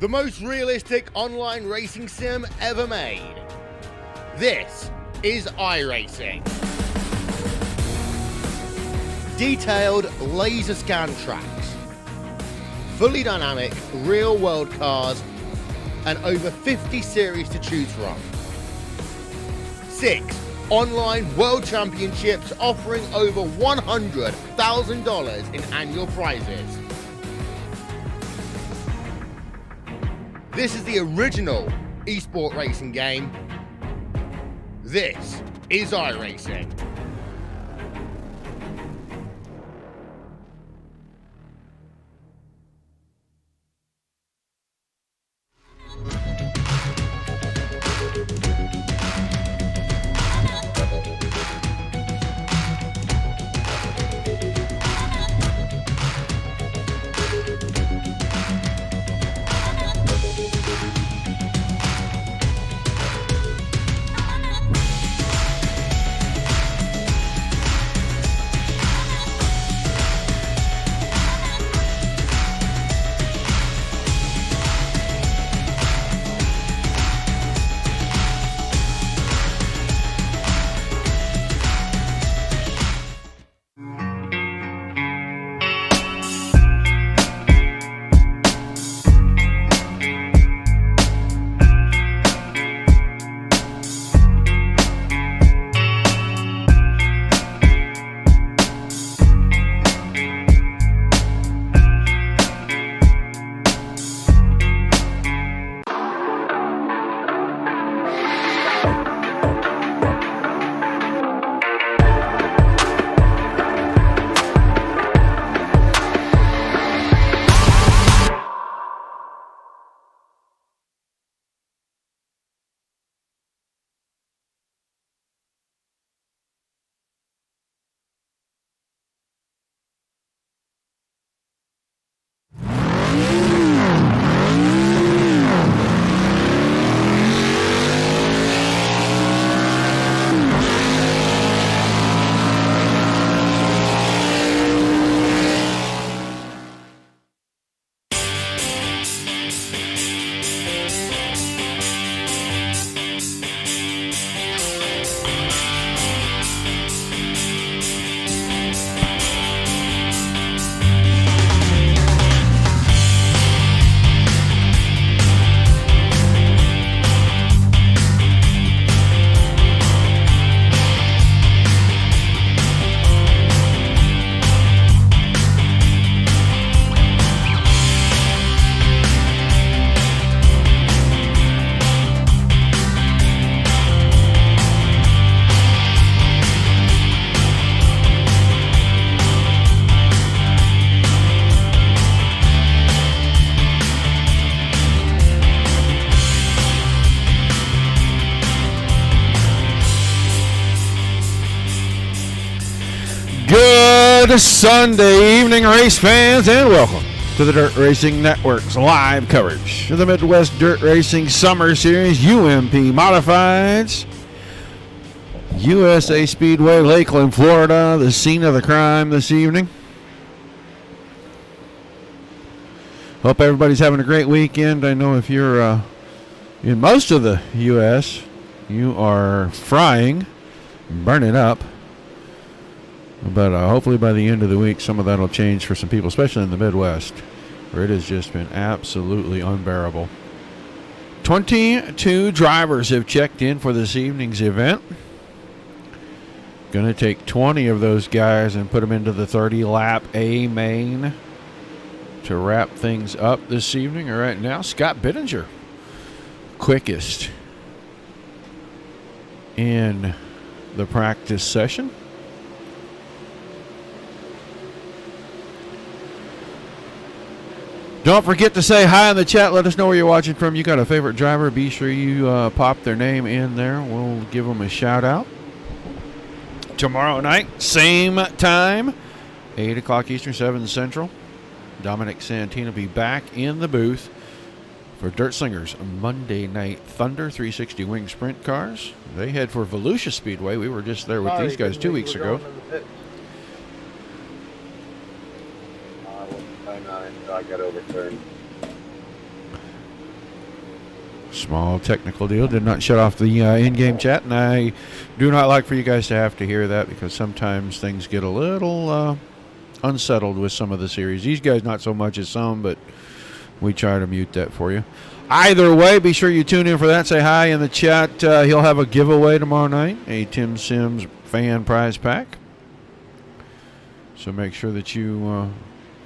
The most realistic online racing sim ever made. This is iRacing. Detailed laser scan tracks, fully dynamic real world cars, and over 50 series to choose from. 6 online world championships offering over $100,000 in annual prizes. This is the original esport racing game. This is iRacing. Good Sunday evening, race fans, and welcome to the Dirt Racing Network's live coverage of the Midwest Dirt Racing Summer Series UMP Modifieds. USA Speedway, Lakeland, Florida, the scene of the crime this evening. Hope everybody's having a great weekend. I know if you're in most of the U.S., you are frying, burning up. But hopefully by the end of the week, some of that will change for some people, especially in the Midwest, where it has just been absolutely unbearable. 22 drivers have checked in for this evening's event. Going to take 20 of those guys and put them into the 30-lap A main to wrap things up this evening. All right, now Scott Bittinger, quickest in the practice session. Don't forget to say hi in the chat. Let us know where you're watching from. You got a favorite driver, be sure you pop their name in there. We'll give them a shout out. Tomorrow night, same time, 8 o'clock Eastern, 7 Central. Dominic Santini will be back in the booth for Dirt Slingers Monday Night Thunder 360 Wing Sprint Cars. They head for Volusia Speedway. We were just there with these guys 2 weeks ago. I got overturned. Small technical deal. Did not shut off the in-game chat, and I do not like for you guys to have to hear that because sometimes things get a little unsettled with some of the series. These guys not so much as some, but we try to mute that for you. Either way, be sure you tune in for that. Say hi in the chat. He'll have a giveaway tomorrow night, a Tim Sims fan prize pack. So make sure that you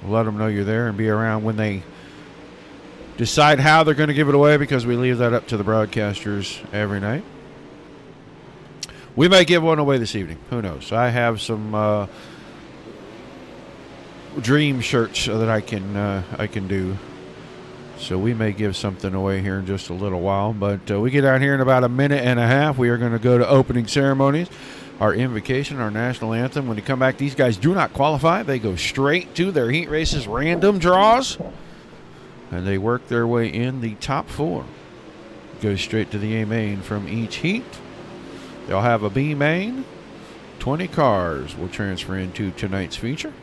let them know you're there and be around when they decide how they're going to give it away, because we leave that up to the broadcasters every night. We may give one away this evening. Who knows? I have some dream shirts that I can do. So we may give something away here in just a little while. But we get out here in about a minute and a half. We are going to go to opening ceremonies, our invocation, our national anthem. When you come back, these guys do not qualify. They go straight to their heat races random draws. And they work their way in the top 4. Go straight to the A main from each heat. They'll have a B main. 20 cars will transfer into tonight's feature.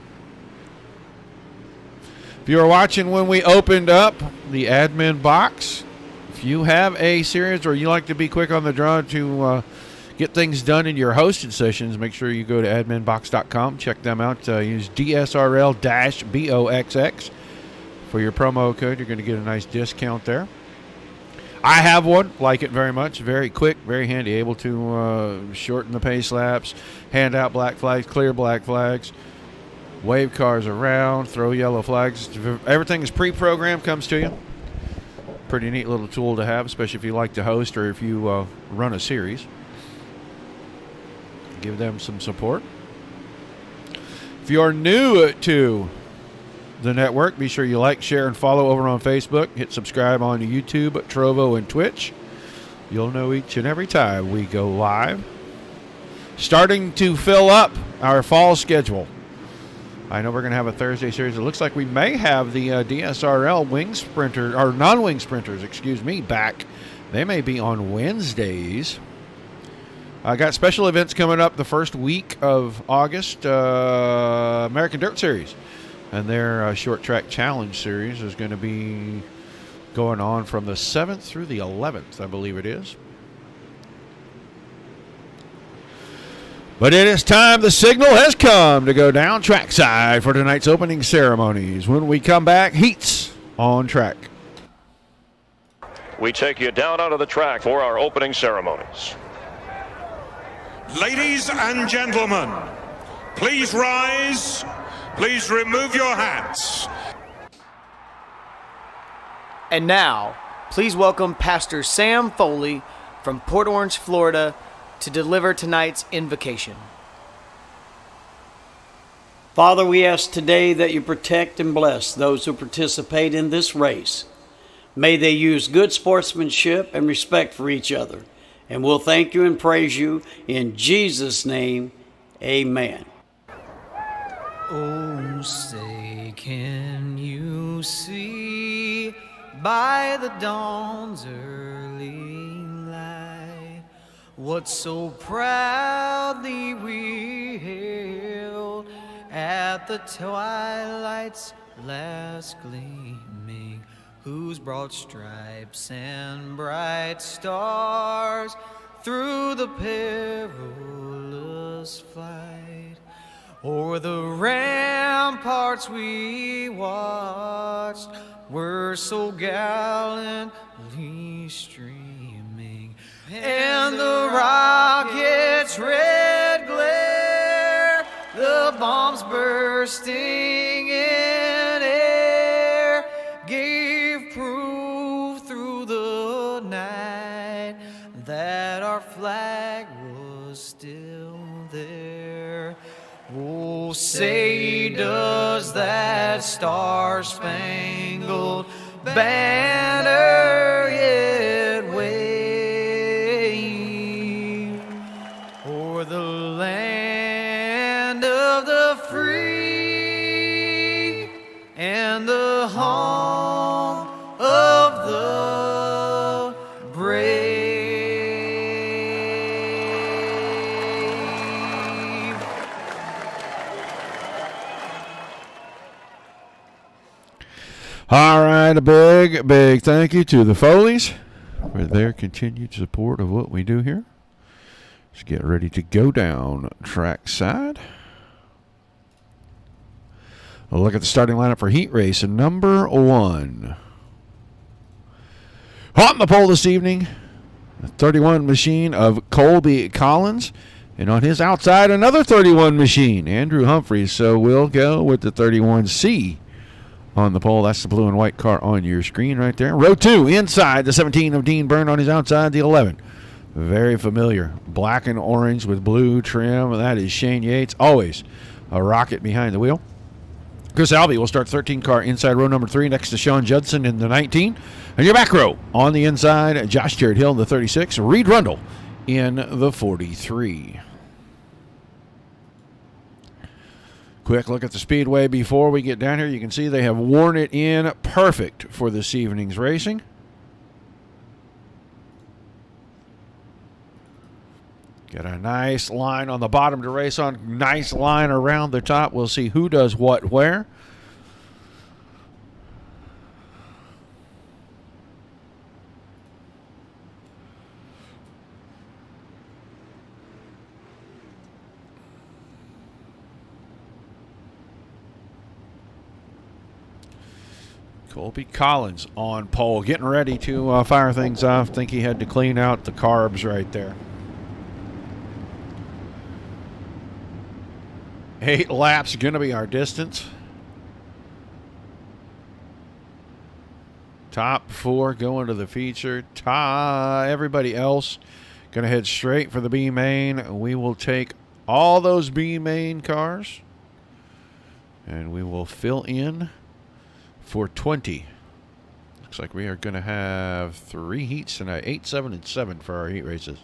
If you were watching when we opened up the admin box, if you have a series or you like to be quick on the draw to get things done in your hosted sessions, make sure you go to adminbox.com. Check them out. Use DSRL-BOXX. For your promo code, you're going to get a nice discount there. I have one, like it very much. Very quick, very handy, able to shorten the pace laps, hand out black flags, clear black flags, wave cars around, throw yellow flags. Everything is pre-programmed, comes to you. Pretty neat little tool to have, especially if you like to host or if you run a series. Give them some support. If you're new to the network, be sure you like, share, and follow over on Facebook. Hit subscribe on YouTube, Trovo, and Twitch. You'll know each and every time we go live. Starting to fill up our fall schedule. I know we're going to have a Thursday series. It looks like we may have the DSRL wing sprinter, or non-wing sprinters, back. They may be on Wednesdays. I got special events coming up the first week of August. American Dirt Series. And their short track challenge series is going to be going on from the 7th through the 11th, I believe it is. But it is time. The signal has come to go down trackside for tonight's opening ceremonies. When we come back, heats on track. We take you down onto the track for our opening ceremonies. Ladies and gentlemen, please rise. Please remove your hats. And now, please welcome Pastor Sam Foley from Port Orange, Florida, to deliver tonight's invocation. Father, we ask today that you protect and bless those who participate in this race. May they use good sportsmanship and respect for each other. And we'll thank you and praise you in Jesus' name. Amen. Oh, say, can you see by the dawn's early light what so proudly we hailed at the twilight's last gleaming, whose broad stripes and bright stars through the perilous flight o'er the ramparts we watched were so gallantly streaming, and the rocket's red glare, the bombs bursting in air, gave proof through the night that our flag was still there. Oh, say does that star-spangled banner yet wave o'er the land of the free and the home of the brave? All right, a big thank you to the Foleys for their continued support of what we do here. Let's get ready to go down trackside. A look at the starting lineup for heat race number 1. On the pole this evening, the 31 machine of Colby Collins. And on his outside, another 31 machine, Andrew Humphreys. So we'll go with the 31C on the pole. That's the blue and white car on your screen right there. Row 2, inside, the 17 of Dean Byrne. On his outside, the 11. Very familiar. Black and orange with blue trim. That is Shane Yates. Always a rocket behind the wheel. Chris Albee will start 13 car inside row number 3 next to Sean Judson in the 19. And your back row on the inside, Josh Jarrett Hill in the 36. Reed Rundle in the 43. Quick look at the Speedway before we get down here. You can see they have worn it in perfect for this evening's racing. Got a nice line on the bottom to race on. Nice line around the top. We'll see who does what where. Colby Collins on pole, getting ready to fire things off. Think he had to clean out the carbs right there. 8 laps going to be our distance. Top 4 going to the feature. Everybody else going to head straight for the B main. We will take all those B main cars and we will fill in for 20. Looks like we are going to have 3 heats tonight, 8, 7, and 7 for our heat races.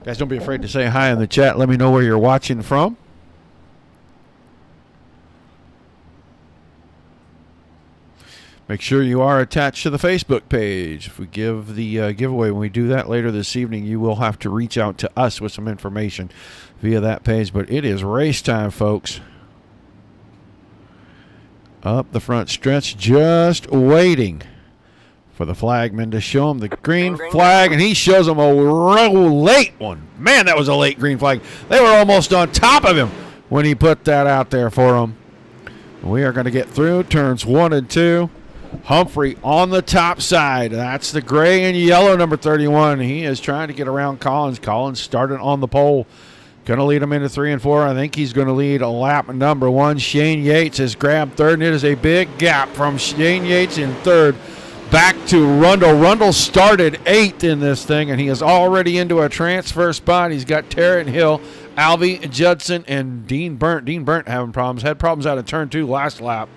Guys, don't be afraid to say hi in the chat. Let me know where you're watching from. Make sure you are attached to the Facebook page. If we give the giveaway, when we do that later this evening, you will have to reach out to us with some information via that page. But it is race time, folks. Up the front stretch, just waiting for the flagman to show him the green flag, and he shows him a real late one. Man, that was a late green flag. They were almost on top of him when he put that out there for him. We are going to get through turns 1 and 2. Humphrey on the top side. That's the gray and yellow number 31. He is trying to get around Collins. Collins started on the pole. Going to lead him into 3 and 4. I think he's going to lead a lap number 1. Shane Yates has grabbed third, and it is a big gap from Shane Yates in third back to Rundle. Rundle started 8th in this thing, and he is already into a transfer spot. He's got Tarrant Hill, Albee, Judson, and Dean Burnt. Dean Burnt having problems. Had problems out of turn 2 last lap.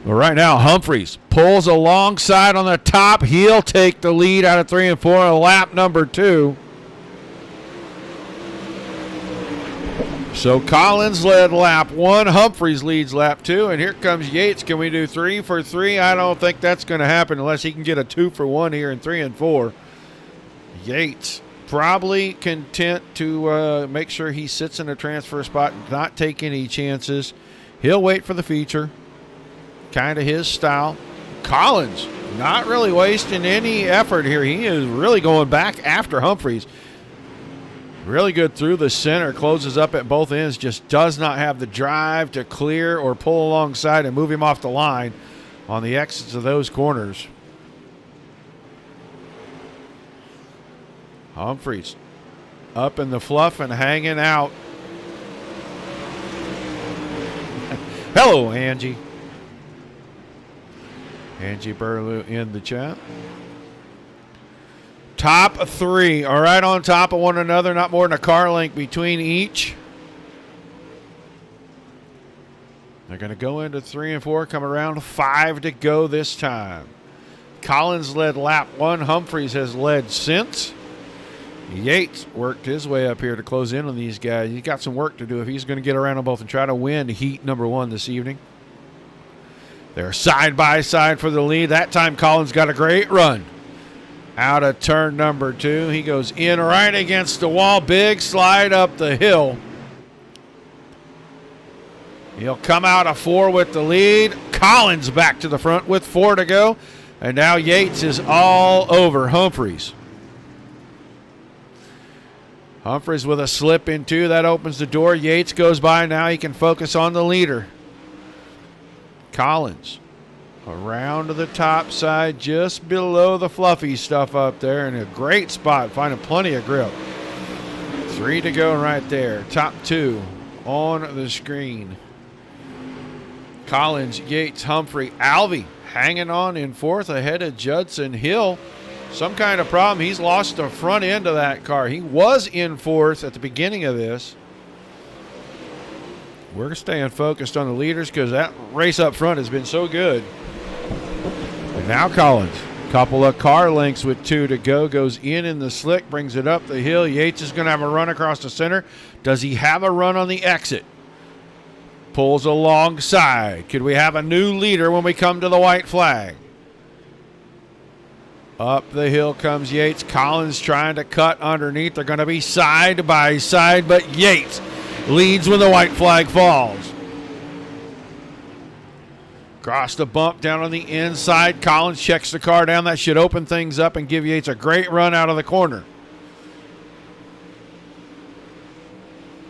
But right now, Humphreys pulls alongside on the top. He'll take the lead out of 3 and 4 on lap number 2. So Collins led lap 1. Humphreys leads lap 2. And here comes Yates. Can we do 3 for 3? I don't think that's going to happen unless he can get a 2 for 1 here in 3 and 4. Yates probably content to make sure he sits in a transfer spot, not take any chances. He'll wait for the feature. Kind of his style. Collins not really wasting any effort here. He is really going back after Humphreys. Really good through the center, closes up at both ends, just does not have the drive to clear or pull alongside and move him off the line on the exits of those corners. Humphreys up in the fluff and hanging out. Hello, Angie. Angie Burlew in the chat. Top 3 are right on top of one another, not more than a car length between each. They're going to go into 3 and 4, come around 5 to go this time. Collins led lap 1. Humphreys has led since. Yates worked his way up here to close in on these guys. He's got some work to do if he's going to get around them both and try to win heat number 1 this evening. They're side by side for the lead. That time Collins got a great run. Out of turn number 2. He goes in right against the wall. Big slide up the hill. He'll come out of 4 with the lead. Collins back to the front with 4 to go. And now Yates is all over Humphreys. Humphreys with a slip in two. That opens the door. Yates goes by. Now he can focus on the leader. Collins around to the top side, just below the fluffy stuff up there, in a great spot, finding plenty of grip. 3 to go right there. Top 2 on the screen. Collins, Yates, Humphrey, Alvey hanging on in 4th ahead of Judson Hill. Some kind of problem. He's lost the front end of that car. He was in 4th at the beginning of this. We're staying focused on the leaders because that race up front has been so good. And now Collins, couple of car lengths with 2 to go, goes in the slick, brings it up the hill. Yates is going to have a run across the center. Does he have a run on the exit? Pulls alongside. Could we have a new leader when we come to the white flag? Up the hill comes Yates. Collins trying to cut underneath. They're going to be side by side, but Yates leads when the white flag falls. Across the bump down on the inside. Collins checks the car down. That should open things up and give Yates a great run out of the corner.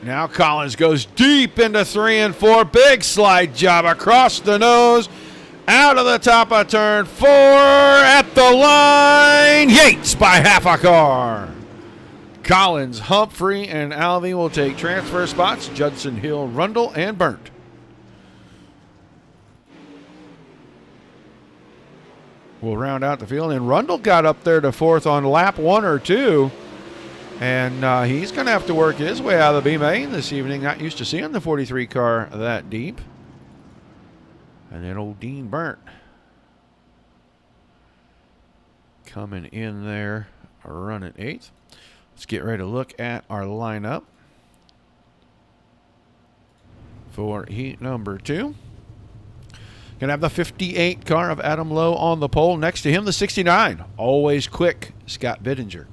Now Collins goes deep into 3 and 4. Big slide job across the nose. Out of the top of turn 4 at the line. Yates by half a car. Collins, Humphrey, and Alvey will take transfer spots. Judson Hill, Rundle, and Burnt. We'll round out the field. And Rundle got up there to 4th on lap 1 or 2. And he's going to have to work his way out of the B-main this evening. Not used to seeing the 43 car that deep. And then old Dean Burnt coming in there, running 8th. Let's get ready to look at our lineup for heat number 2. Gonna have the 58 car of Adam Lowe on the pole. Next to him, the 69, always quick, Scott Bittinger.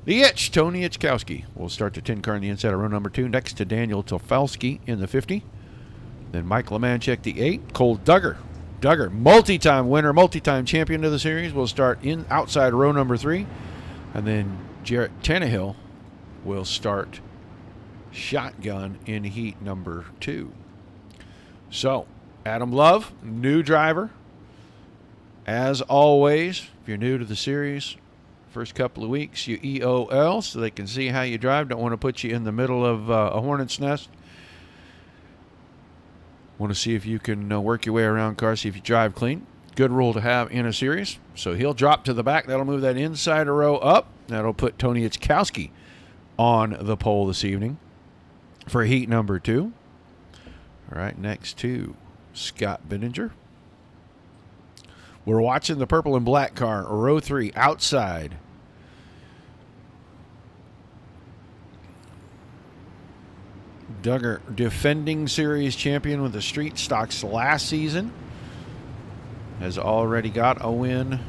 The Itch, Tony Ichkowski, will start the 10 car in the inside of row number 2. Next to Daniel Tofalski in the 50. Then Mike Lemanchek, the 8. Cole Duggar, multi-time winner, multi-time champion of the series, will start in outside row number 3. And then Jarrett Tannehill will start shotgun in heat number 2. So, Adam Love, new driver. As always, if you're new to the series, first couple of weeks, you EOL so they can see how you drive. Don't want to put you in the middle of a hornet's nest. Want to see if you can work your way around cars, see if you drive clean. Good rule to have in a series. So he'll drop to the back. That'll move that inside row up. That'll put Tony Ichkowski on the pole this evening for heat number 2. All right, next to Scott Bittinger. We're watching the purple and black car, row 3, outside. Duggar, defending series champion with the street stocks last season, has already got a win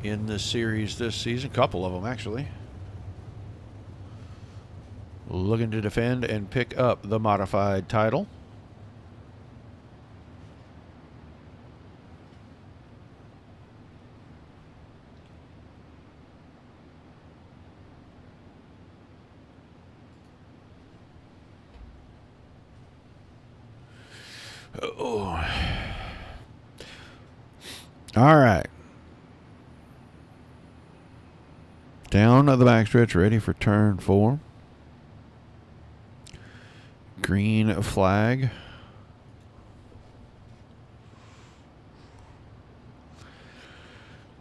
in this series this season. A couple of them, actually. Looking to defend and pick up the modified title. Oh. All right. Down to the backstretch, ready for turn 4. Green flag.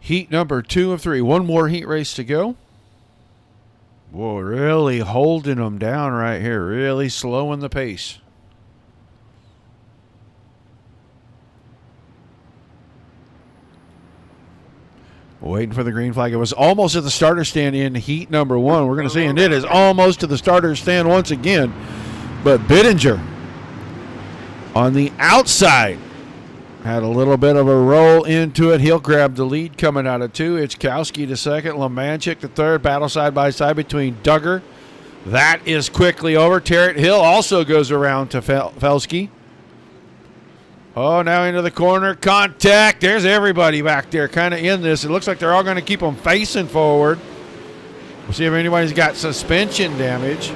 Heat number 2 of 3. One more heat race to go. Whoa, really holding them down right here. Really slowing the pace. Waiting for the green flag. It was almost at the starter stand in heat number 1. We're going to see, and it is almost to the starter stand once again. But Bittinger on the outside had a little bit of a roll into it. He'll grab the lead coming out of 2. Ichkowski to 2nd. Lemanchik to 3rd. Battle side by side between Duggar. That is quickly over. Tarrant Hill also goes around to Felski. Oh, now into the corner. Contact. There's everybody back there kind of in this. It looks like they're all going to keep them facing forward. We'll see if anybody's got suspension damage.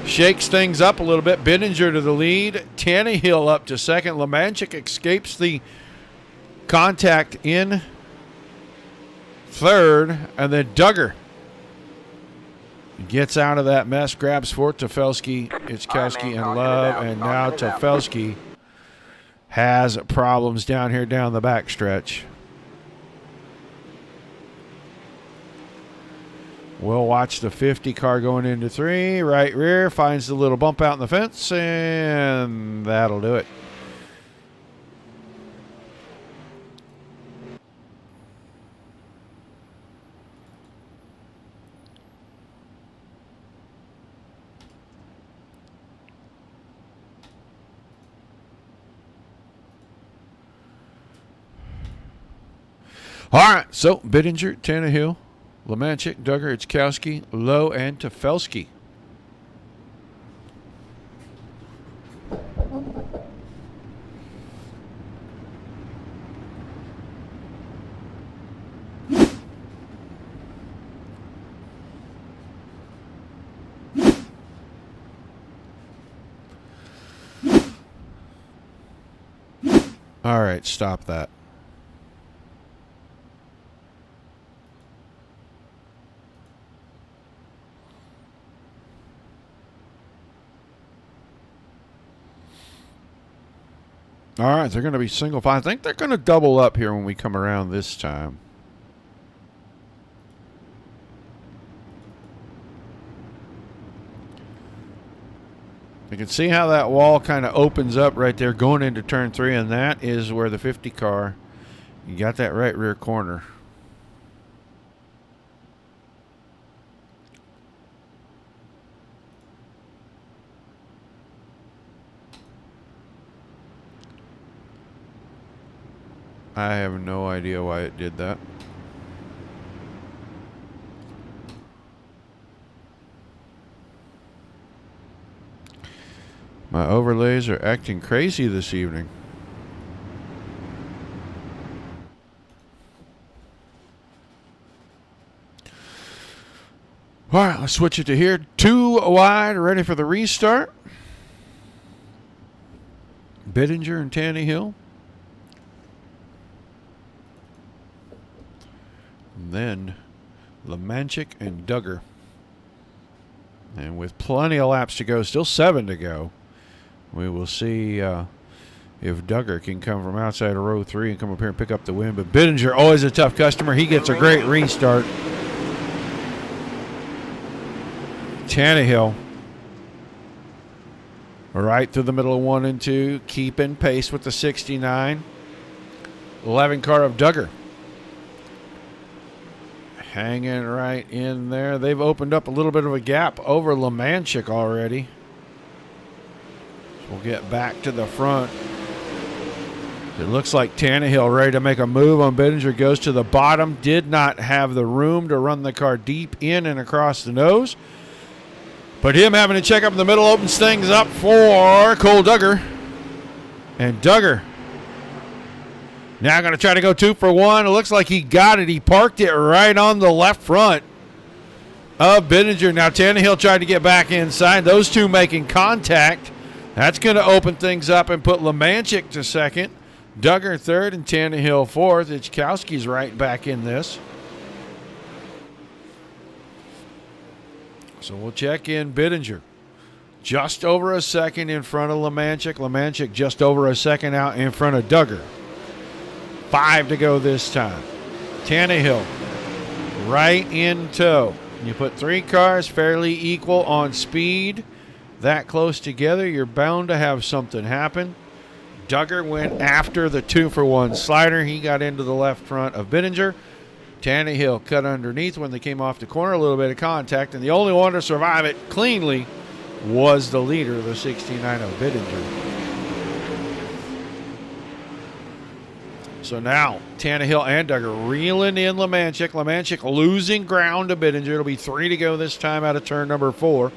Shakes things up a little bit. Bittinger to the lead. Tannehill up to second. Lemanchik escapes the contact in third. And then Duggar gets out of that mess. Grabs for Tefelsky, Itzkowski, and Love. And now Tefelsky has problems down here down the backstretch. We'll watch the 50 car going into 3. Right rear finds the little bump out in the fence, and that'll do it. All right, so Bittinger, Tannehill, Lemanchik, Duggar, Itzkowski, Lowe, and Tefelsky. All right, stop that. All right, they're going to be single file. I think they're going to double up here when we come around this time. You can see how that wall kind of opens up right there going into turn 3, and that is where the 50 car, you got that right rear corner. I have no idea why it did that. My overlays are acting crazy this evening. All right, let's switch it to here. 2 wide, ready for the restart. Bittinger and Tannehill. And then Lemanchik and Duggar. And with plenty of laps to go, still 7 to go, we will see if Duggar can come from outside of row 3 and come up here and pick up the win. But Bittinger, always a tough customer. He gets a great restart. Tannehill right through the middle of 1 and 2, keeping pace with the 69. 11 car of Duggar. Hanging right in there. They've opened up a little bit of a gap over Lemanchik already. So we'll get back to the front. It looks like Tannehill ready to make a move on Bittinger. Goes to the bottom. Did not have the room to run the car deep in and across the nose. But him having to check up in the middle opens things up for Cole Duggar. And Duggar now going to try to go 2 for 1. It looks like he got it. He parked it right on the left front of Bittinger. Now Tannehill tried to get back inside. Those two making contact. That's going to open things up and put Lemanchik to second. Duggar third and Tannehill fourth. Itzkowski's right back in this. So we'll check in Bittinger. Just over a second in front of Lemanchik. Lemanchik just over a second out in front of Duggar. 5 to go this time. Tannehill right in tow. You put 3 cars fairly equal on speed, that close together, you're bound to have something happen. Duggar went after the 2 for 1 slider. He got into the left front of Bittinger. Tannehill cut underneath when they came off the corner, a little bit of contact, and the only one to survive it cleanly was the leader, the 69 of Bittinger. So now Tannehill and Duggar reeling in Lemanchik. Lemanchik losing ground to Bittinger. It'll be 3 to go this time out of turn number 4.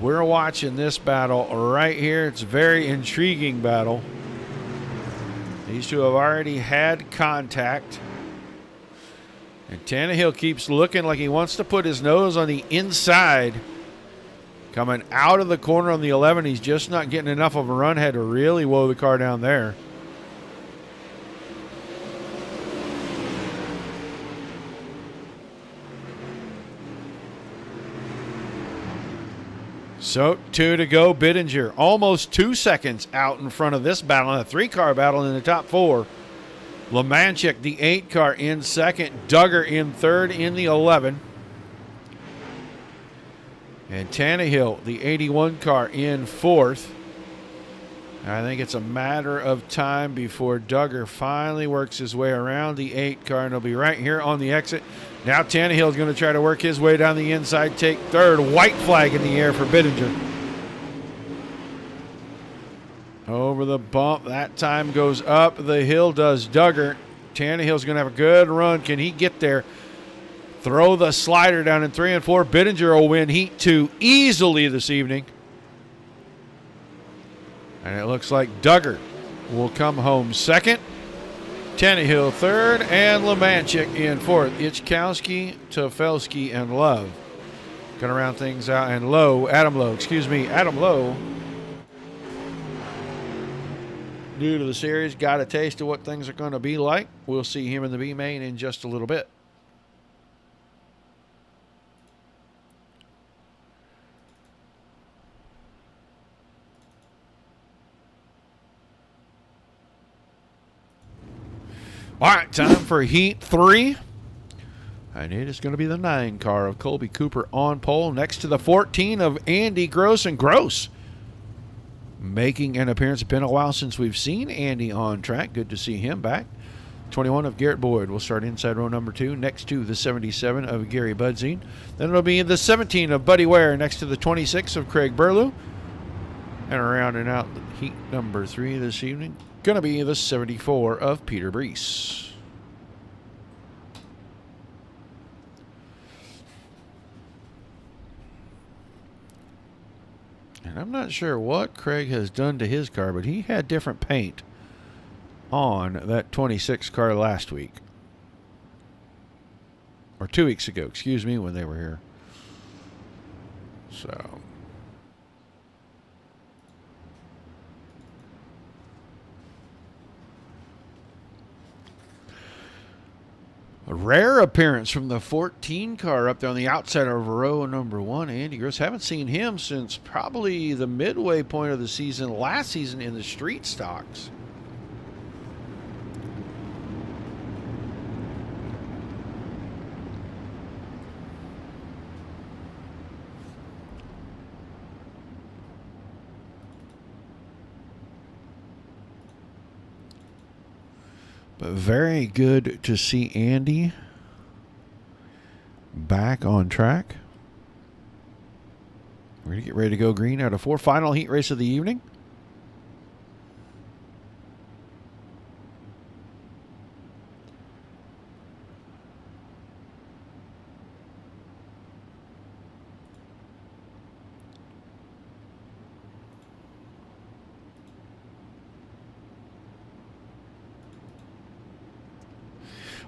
We're watching this battle right here. It's a very intriguing battle. These two have already had contact. And Tannehill keeps looking like he wants to put his nose on the inside. Coming out of the corner on the 11, he's just not getting enough of a run head to really woe the car down there. So 2 to go. Bittinger almost 2 seconds out in front of this battle, a 3-car battle in the top 4. Lemanchik, the 8 car, in second. Duggar in third in the 11. And Tannehill, the 81 car, in fourth. I think it's a matter of time before Duggar finally works his way around the 8 car, and he'll be right here on the exit. Now Tannehill is going to try to work his way down the inside, take third. White flag in the air for Bittinger. Over the bump. That time goes up the hill, does Duggar. Tannehill's going to have a good run. Can he get there? Throw the slider down in 3 and 4. Bittinger will win Heat 2 easily this evening. And it looks like Duggar will come home second. Tannehill third, and Lemanchik in fourth. Ichkowski, Tofelski, and Love. Going to round things out. And Adam Lowe, new to the series, got a taste of what things are going to be like. We'll see him in the B main in just a little bit. All right, time for Heat 3. And it is going to be the 9 car of Colby Cooper on pole next to the 14 of Andy Gross. And Gross making an appearance. It's been a while since we've seen Andy on track. Good to see him back. 21 of Garrett Boyd will start inside row number 2 next to the 77 of Gary Budzine. Then it'll be the 17 of Buddy Ware next to the 26 of Craig Burlew. And rounding out Heat number 3 this evening, going to be the 74 of Peter Brees. And I'm not sure what Craig has done to his car, but he had different paint on that 26 car last week. Or 2 weeks ago, excuse me, when they were here. So a rare appearance from the 14 car up there on the outside of row number 1. Andy Gross. Haven't seen him since probably the midway point of the season, last season in the street stocks. But very good to see Andy back on track. We're going to get ready to go green out of 4. Final heat race of the evening.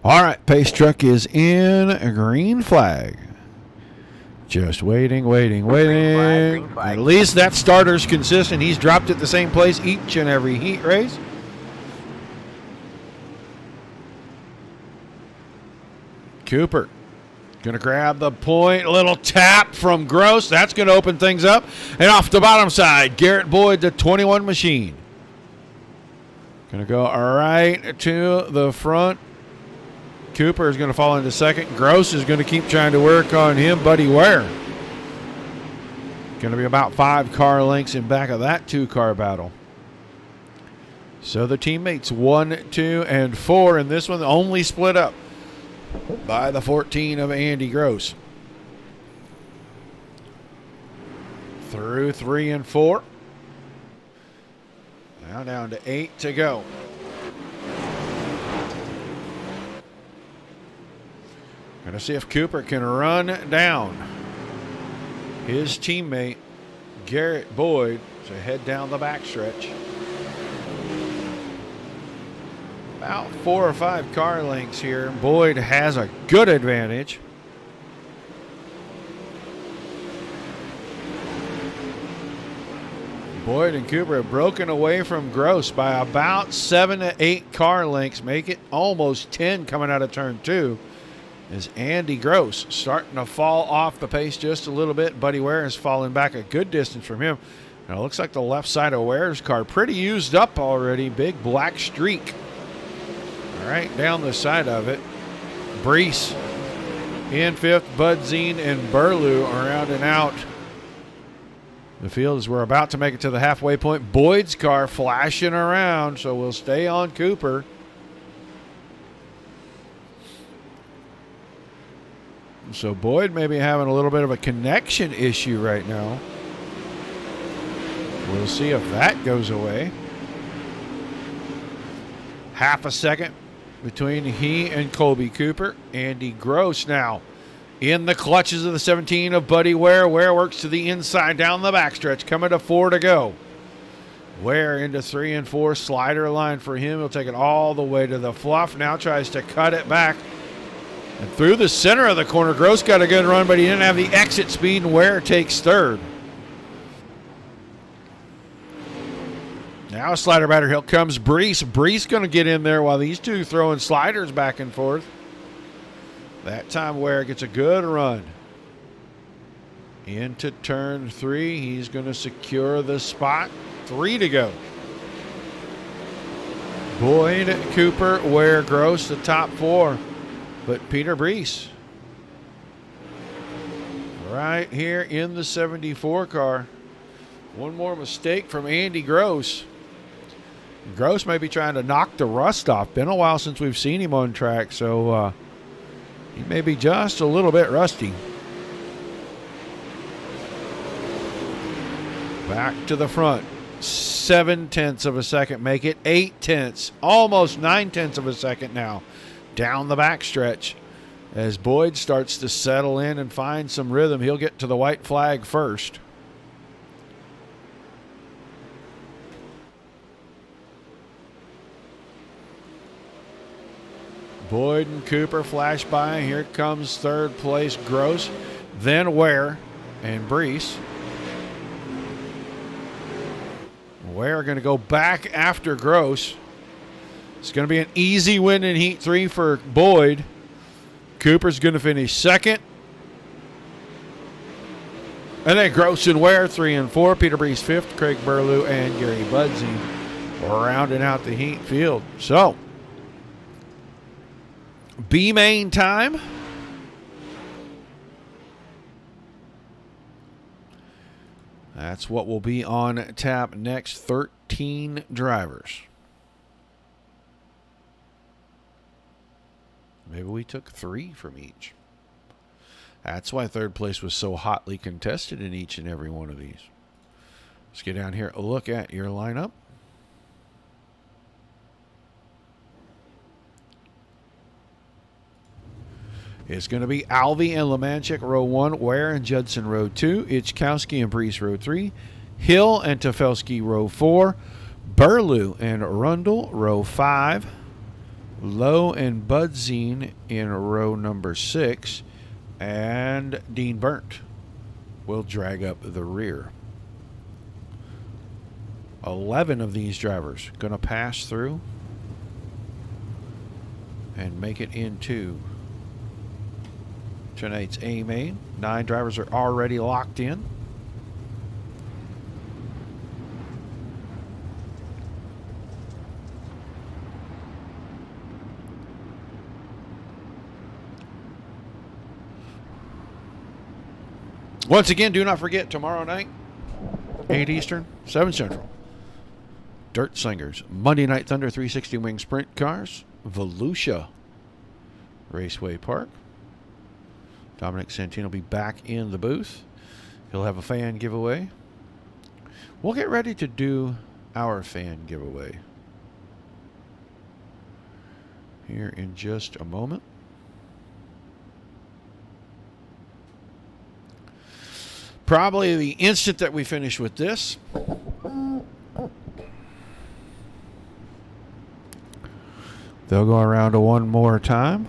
All right, pace truck is in a green flag. Just waiting. Green flag. At least that starter's consistent. He's dropped at the same place each and every heat race. Cooper going to grab the point. A little tap from Gross. That's going to open things up. And off the bottom side, Garrett Boyd, the 21 machine. Going to go right to the front. Cooper is going to fall into second. Gross is going to keep trying to work on him. Buddy Ware. Going to be about 5 car lengths in back of that 2-car battle. So the teammates 1, 2, and 4 in this one only split up by the 14 of Andy Gross. Through 3 and 4. Now down to 8 to go. Going to see if Cooper can run down his teammate, Garrett Boyd, to head down the backstretch. About 4 or 5 car lengths here. Boyd has a good advantage. Boyd and Cooper have broken away from Gross by about 7 to 8 car lengths. Make it almost 10 coming out of turn 2. As Andy Gross starting to fall off the pace just a little bit. Buddy Ware is falling back a good distance from him. Now it looks like the left side of Ware's car pretty used up already. Big black streak right down the side of it. Brees in 5th. Budzine and Burlew are rounding out the field as we're about to make it to the halfway point. Boyd's car flashing around, so we'll stay on Cooper. So Boyd may be having a little bit of a connection issue right now. We'll see if that goes away. Half a second between he and Colby Cooper. Andy Gross now in the clutches of the 17 of Buddy Ware. Ware works to the inside down the backstretch, coming to 4 to go. Ware into 3 and 4, slider line for him. He'll take it all the way to the fluff. Now tries to cut it back. And through the center of the corner, Gross got a good run, but he didn't have the exit speed, and Ware takes 3rd. Now a slider batter. Here comes Brees. Brees going to get in there while these two throwing sliders back and forth. That time Ware gets a good run. Into turn 3. He's going to secure the spot. 3 to go. Boyd, Cooper, Ware, Gross, the top 4. But Peter Brees right here in the 74 car. One more mistake from Andy Gross. Gross may be trying to knock the rust off. Been a while since we've seen him on track, so he may be just a little bit rusty. Back to the front. 7/10 of a second. Make it 8/10. Almost 9/10 of a second now. Down the backstretch. As Boyd starts to settle in and find some rhythm, he'll get to the white flag first. Boyd and Cooper flash by. Here comes 3rd place Gross. Then Ware and Brees. Ware going to go back after Gross. It's going to be an easy win in Heat 3 for Boyd. Cooper's going to finish 2nd. And then Gross and Ware 3 and 4. Peter Brees 5th. Craig Burlew and Gary Budzine rounding out the Heat field. So, B-main time. That's what will be on tap next. 13 drivers. Maybe we took 3 from each. That's why 3rd place was so hotly contested in each and every one of these. Let's get down here, look at your lineup. It's going to be Alvey and Lemanchik, row 1. Ware and Judson, row 2. Ichkowski and Brees, row 3. Hill and Tefelsky, row 4. Burlew and Rundle, row 5. Lowe and Budzine in row number 6. And Dean Burnt will drag up the rear. 11 of these drivers going to pass through and make it into tonight's A-main. 9 drivers are already locked in. Once again, do not forget, tomorrow night, 8 Eastern, 7 Central, Dirt Slingers, Monday Night Thunder 360 Wing Sprint Cars, Volusia Raceway Park. Dominic Santino will be back in the booth. He'll have a fan giveaway. We'll get ready to do our fan giveaway here in just a moment. Probably the instant that we finish with this, They'll go around one more time.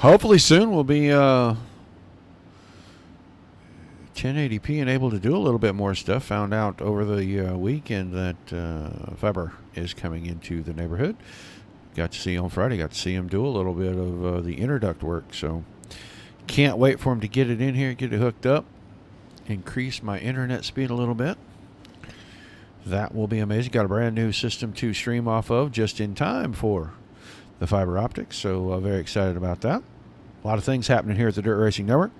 Hopefully soon we'll be 1080p and able to do a little bit more stuff. Found out over the weekend that fiber is coming into the neighborhood. Got to see on Friday, got to see him do a little bit of the interduct work. So can't wait for him to get it in here, get it hooked up, increase my internet speed a little bit. That will be amazing. Got a brand new system to stream off of just in time for the fiber optics. So very excited about that. A lot of things happening here at the Dirt Racing Network.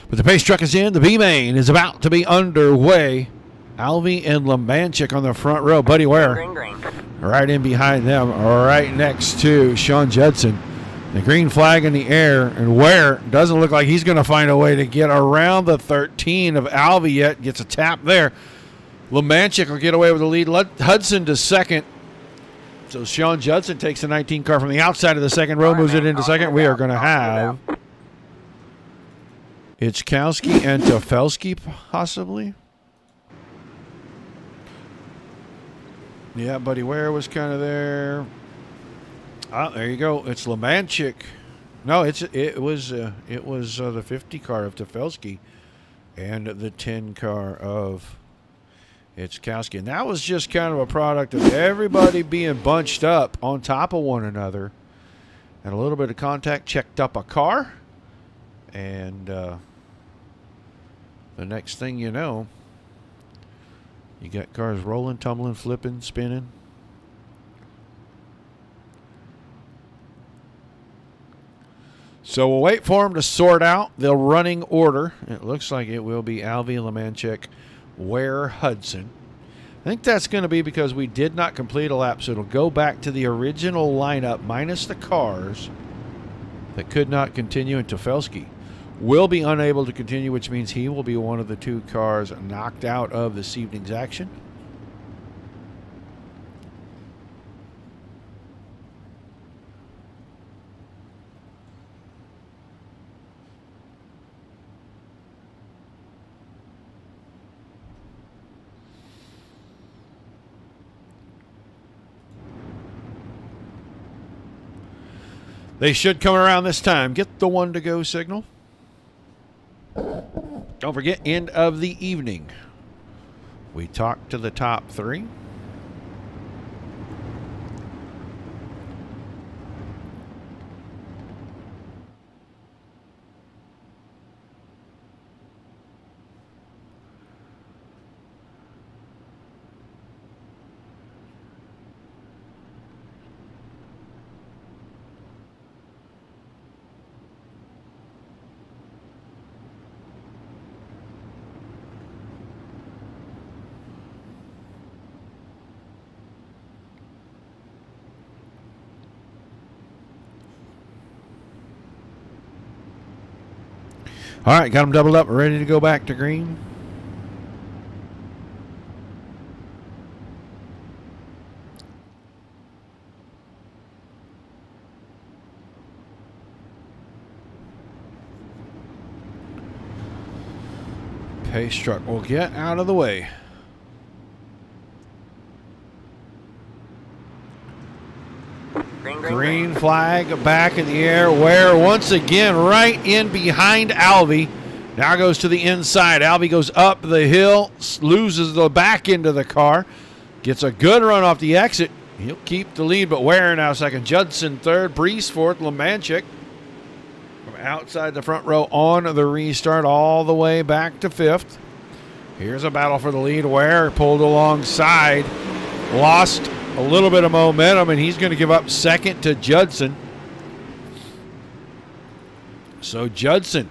But the pace truck is in. The B-Main is about to be underway. Alvy and Lemanchik on the front row. Buddy Ware right in behind them, right next to Sean Judson. The green flag in the air, and Ware doesn't look like he's going to find a way to get around the 13 of Alvy yet. Gets a tap there. Lemanchik will get away with the lead. Hudson to second. So Sean Judson takes the 19 car from the outside of the second row, moves it into second. We are going to have Ichkowski and Tofelsky possibly. Yeah, Buddy Ware was kind of there. Ah, there you go. It's Lemanchik. No, it was the 50 car of Tofelsky and the 10 car of Ichkowski. And that was just kind of a product of everybody being bunched up on top of one another. And a little bit of contact checked up a car. And the next thing you know, you got cars rolling, tumbling, flipping, spinning. So we'll wait for them to sort out the running order. It looks like it will be Alvy, Lemanchik, Ware, Hudson. I think that's going to be because we did not complete a lap, so it'll go back to the original lineup minus the cars that could not continue, and Tofelsky will be unable to continue, which means he will be one of the 2 cars knocked out of this evening's action. They should come around this time. Get the 1 to go signal. Don't forget, end of the evening, we talk to the top 3. All right, got them doubled up, ready to go back to green. Pace truck will get out of the way. Green flag back in the air. Ware once again right in behind Alvy. Now goes to the inside. Alvy goes up the hill, loses the back end of the car, gets a good run off the exit. He'll keep the lead, but Ware now second. Judson third. Brees fourth. Lemanchik from outside the front row on the restart all the way back to fifth. Here's a battle for the lead. Ware pulled alongside, lost a little bit of momentum, and he's going to give up second to Judson. So Judson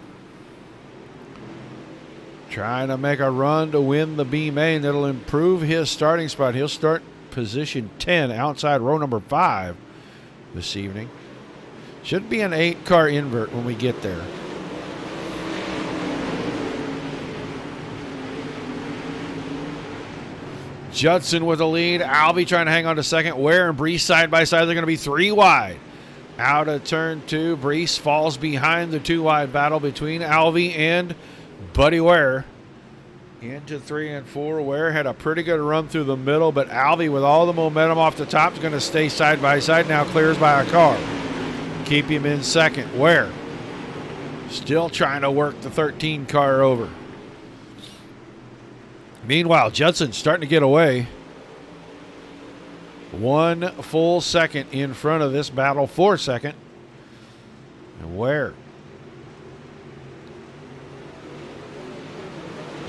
trying to make a run to win the B-Main. That'll improve his starting spot. He'll start position 10 outside row number 5 this evening. Should be an 8-car invert when we get there. Judson with the lead. Albie trying to hang on to second. Ware and Brees side by side. They're going to be 3 wide. Out of turn 2. Brees falls behind the 2 wide battle between Albie and Buddy Ware. Into 3 and 4. Ware had a pretty good run through the middle, but Albie with all the momentum off the top is going to stay side by side. Now clears by a car. Keep him in second. Ware still trying to work the 13 car over. Meanwhile, Judson's starting to get away. 1 full second in front of this battle for second. And Ware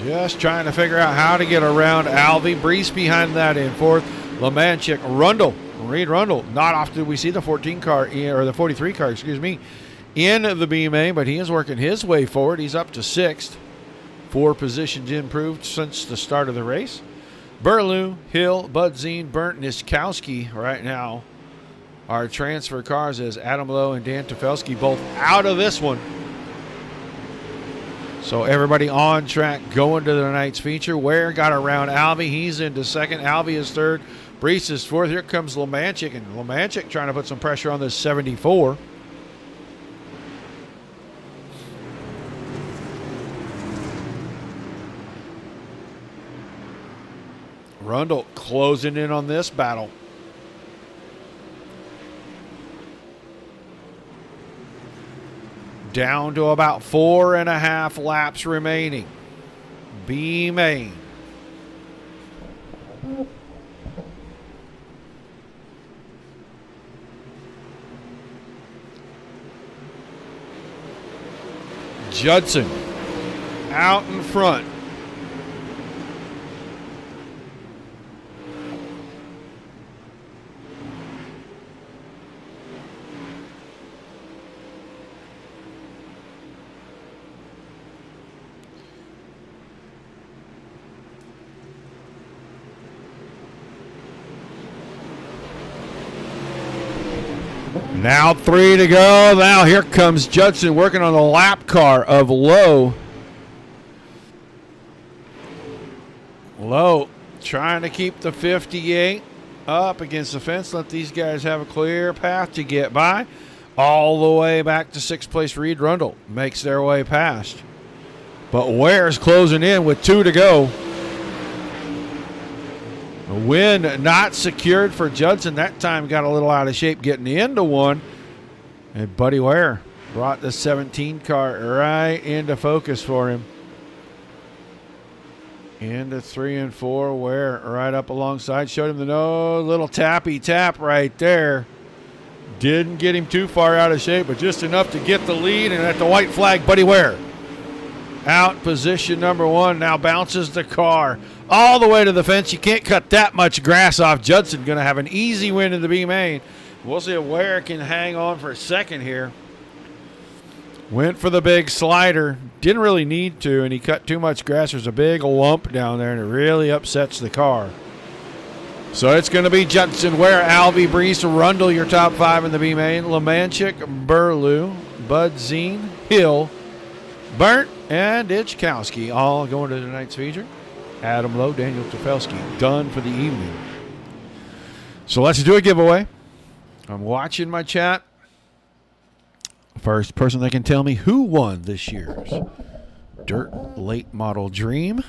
just trying to figure out how to get around Albie. Brees behind that in fourth. Lemanchik, Reed Rundle. Not often do we see the 14 car, or the 43 car, in the B main, but he is working his way forward. He's up to 6th. 4 positions improved since the start of the race. Burlew, Hill, Budzine, Burnt, and Iskowski right now are transfer cars as Adam Lowe and Dan Tefelsky both out of this one. So everybody on track going to the night's feature. Ware got around Albie. He's into second. Albie is third. Brees is fourth. Here comes Lemanchik, and Lemanchik trying to put some pressure on this 74. Rundle closing in on this battle. Down to about 4.5 laps remaining. B main. Judson out in front. Now 3 to go. Now here comes Judson working on the lap car of Lowe. Lowe trying to keep the 58 up against the fence. Let these guys have a clear path to get by. All the way back to 6th place. Reed Rundle makes their way past. But Ware's closing in with 2 to go. A win not secured for Judson. That time got a little out of shape getting into one. And Buddy Ware brought the 17 car right into focus for him. Into 3 and 4. Ware right up alongside. Showed him the little tappy tap right there. Didn't get him too far out of shape, but just enough to get the lead. And at the white flag, Buddy Ware out position number 1. Now bounces the car all the way to the fence. You can't cut that much grass off. Judson going to have an easy win in the B main. We'll see if Ware can hang on for a second here. Went for the big slider. Didn't really need to, and he cut too much grass. There's a big lump down there, and it really upsets the car. So it's going to be Judson, Ware, Albie, Brees, Rundle, your top 5 in the B main. Lemanchik, Burlew, Budzine, Hill, Burnt, and Ichkowski all going to tonight's feature. Adam Lowe, Daniel Tefelsky, done for the evening. So let's do a giveaway. I'm watching my chat. First person that can tell me who won this year's Dirt Late Model Dream,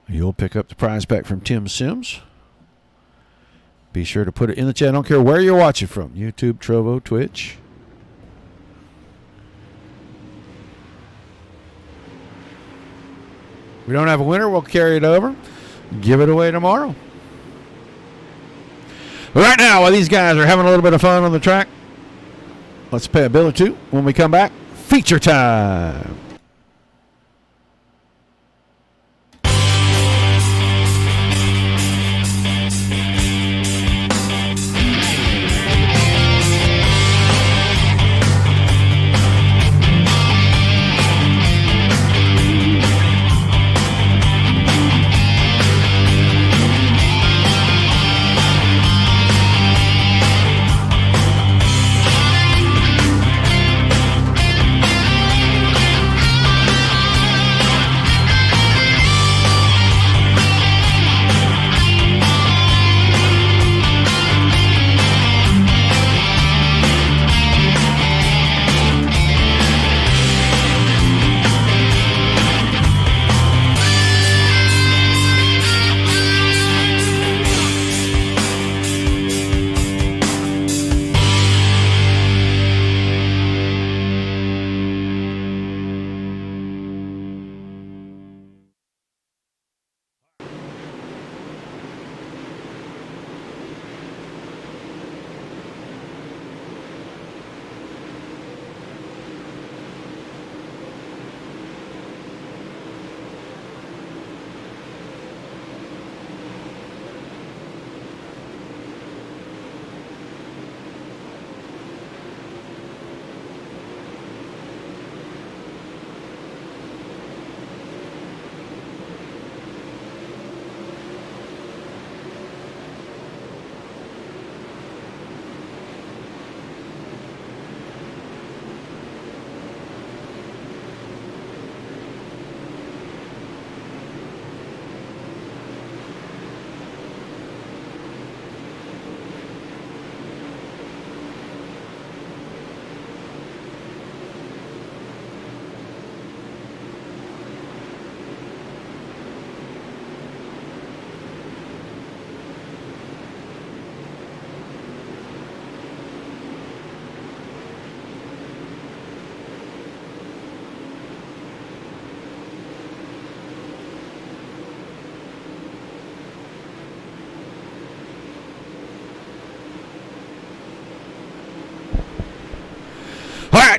you'll pick up the prize back from Tim Sims. Be sure to put it in the chat. I don't care where you're watching from. YouTube, Trovo, Twitch. We don't have a winner. We'll carry it over. Give it away tomorrow. Right now, while these guys are having a little bit of fun on the track, let's pay a bill or two. When we come back, feature time.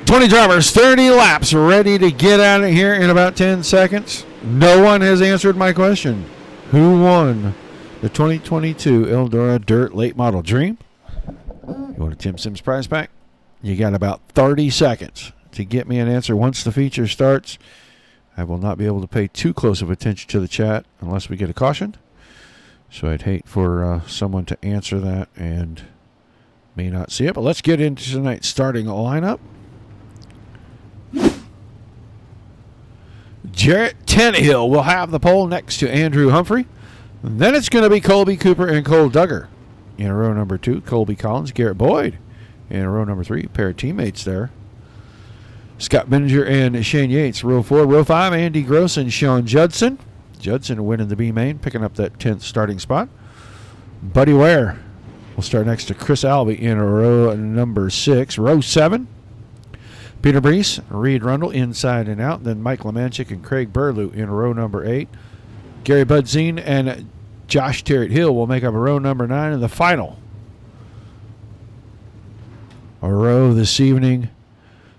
20 drivers, 30 laps, ready to get out of here in about 10 seconds. No one has answered my question. Who won the 2022 Eldora Dirt Late Model Dream? You want a Tim Sims prize pack? You got about 30 seconds to get me an answer. Once the feature starts, I will not be able to pay too close of attention to the chat unless we get a caution. So I'd hate for someone to answer that and may not see it. But let's get into tonight's starting lineup. Jarrett Tannehill will have the pole next to Andrew Humphrey. And then it's going to be Colby Cooper and Cole Duggar. In row number 2, Colby Collins, Garrett Boyd. In row number 3, a pair of teammates there. Scott Benninger and Shane Yates. Row 4, row 5, Andy Gross and Sean Judson. Judson winning the B main, picking up that 10th starting spot. Buddy Ware will start next to Chris Albee in row number 6. Row 7, Peter Brees, Reed Rundle inside and out. Then Mike Lemanchik and Craig Burlew in row number 8. Gary Budzine and Josh Terriot Hill will make up a row number 9. And the final a row this evening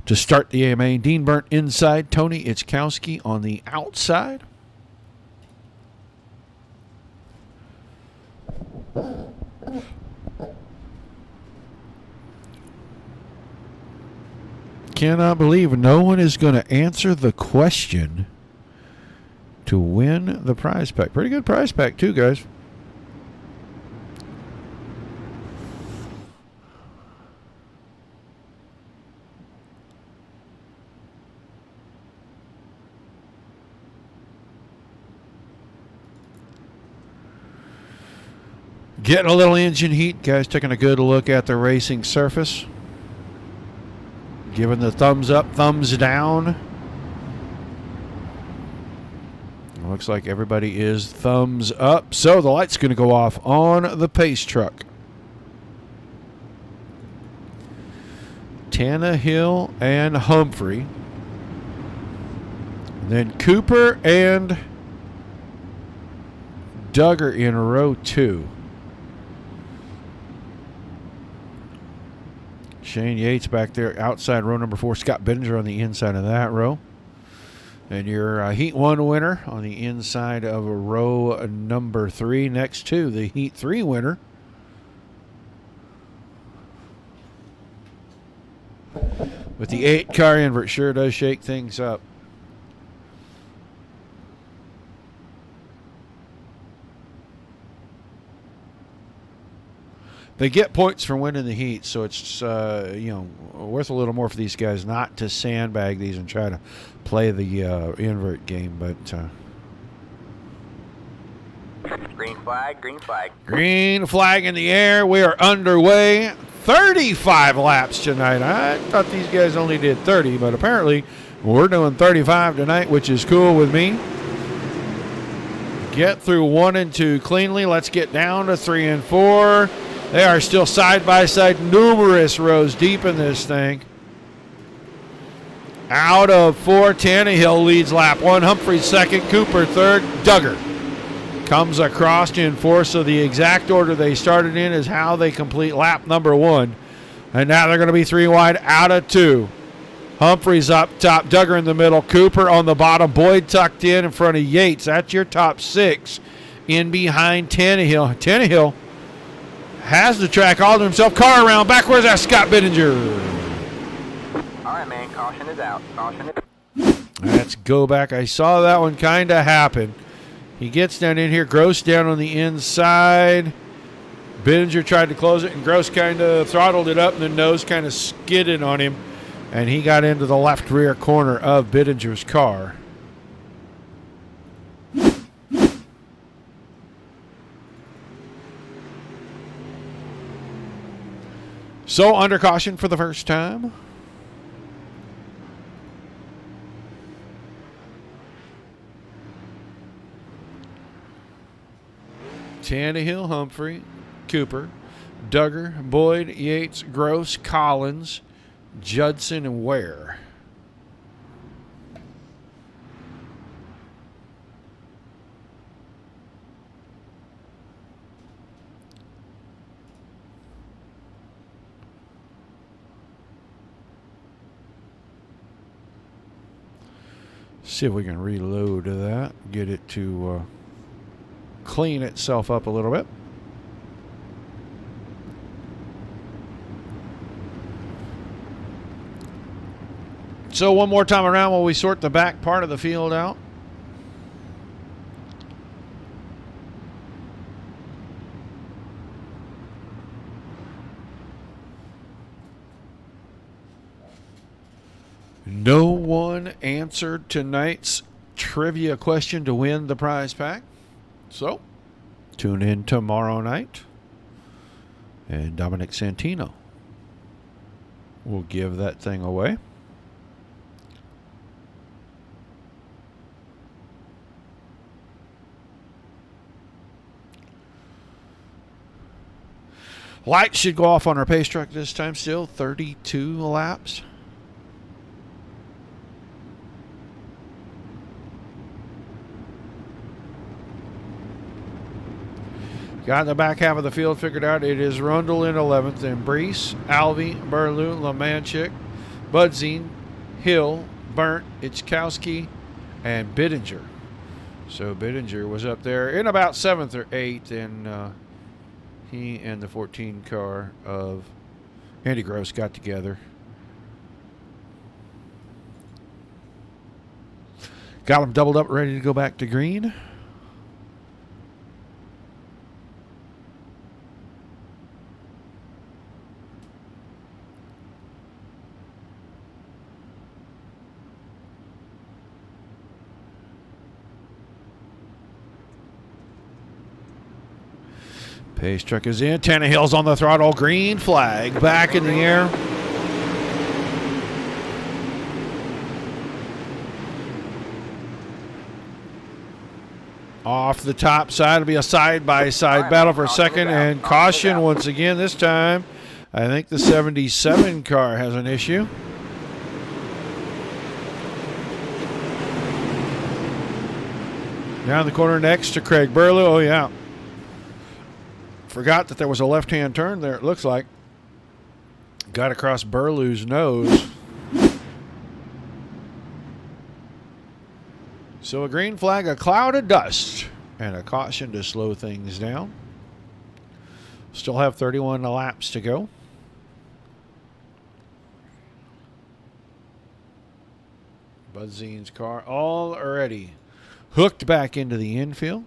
to start the AMA. Dean Burnt inside, Tony Itzkowski on the outside. Cannot believe no one is going to answer the question to win the prize pack. Pretty good prize pack too, guys. Getting a little engine heat, guys. Taking a good look at the racing surface. Giving the thumbs up, thumbs down. Looks like everybody is thumbs up. So the light's going to go off on the pace truck. Tannehill and Humphrey. And then Cooper and Duggar in row 2. Shane Yates back there outside row number 4. Scott Benninger on the inside of that row. And your Heat 1 winner on the inside of row number 3 next to the Heat 3 winner. With the 8-car invert, sure does shake things up. They get points for winning the heat, so it's worth a little more for these guys not to sandbag these and try to play the invert game. But green flag, green flag. Green flag in the air. We are underway. 35 laps tonight. I thought these guys only did 30, but apparently we're doing 35 tonight, which is cool with me. Get through 1 and 2 cleanly. Let's get down to 3 and 4. They are still side by side, numerous rows deep in this thing. Out of 4, Tannehill leads lap 1. Humphrey second, Cooper third, Duggar comes across in 4. So the exact order they started in is how they complete lap number 1. And now they're going to be 3 wide out of 2. Humphrey's up top, Duggar in the middle, Cooper on the bottom, Boyd tucked in front of Yates. That's your top 6 in behind Tannehill. Tannehill has the track all to himself. Car around back. Where's that Scott Benninger? All right, man. Caution is out. Caution is. Let's go back. I saw that one kind of happen. He gets down in here. Gross down on the inside. Benninger tried to close it, and Gross kind of throttled it up, and the nose kind of skidded on him, and he got into the left rear corner of Benninger's car. So under caution for the first time. Tannehill, Humphrey, Cooper, Duggar, Boyd, Yates, Gross, Collins, Judson, and Ware. See if we can reload that, get it to clean itself up a little bit. So one more time around while we sort the back part of the field out. No one answered tonight's trivia question to win the prize pack. So, tune in tomorrow night, and Dominic Santino will give that thing away. Lights should go off on our pace truck this time still. 32 laps. Got the back half of the field figured out. It is Rundle in 11th, and Brees, Alvey, Berlew, Lemanchik, Budzine, Hill, Burnt, Ichkowski, and Bittinger. So Bittinger was up there in about 7th or 8th, and he and the 14 car of Andy Gross got together. Got them doubled up, ready to go back to green. Pace truck is in. Tannehill's on the throttle. Green flag back in the air. Off the top side. It'll be a side-by-side battle for second. And caution once again this time. I think the 77 car has an issue. Down the corner next to Craig Berlew. Oh, yeah. Forgot that there was a left-hand turn there, it looks like. Got across Berlew's nose. So a green flag, a cloud of dust, and a caution to slow things down. Still have 31 laps to go. Budzine's car already hooked back into the infield.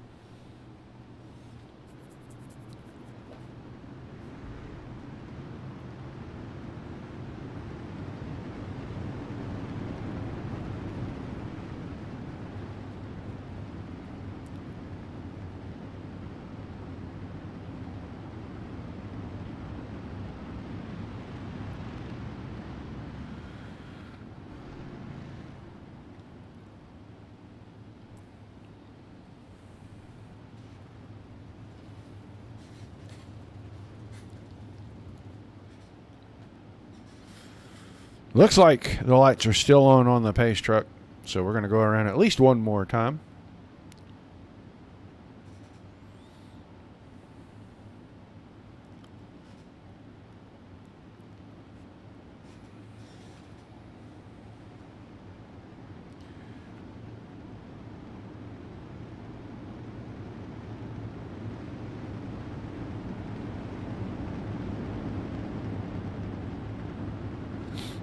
Looks like the lights are still on the pace truck, so we're going to go around at least one more time.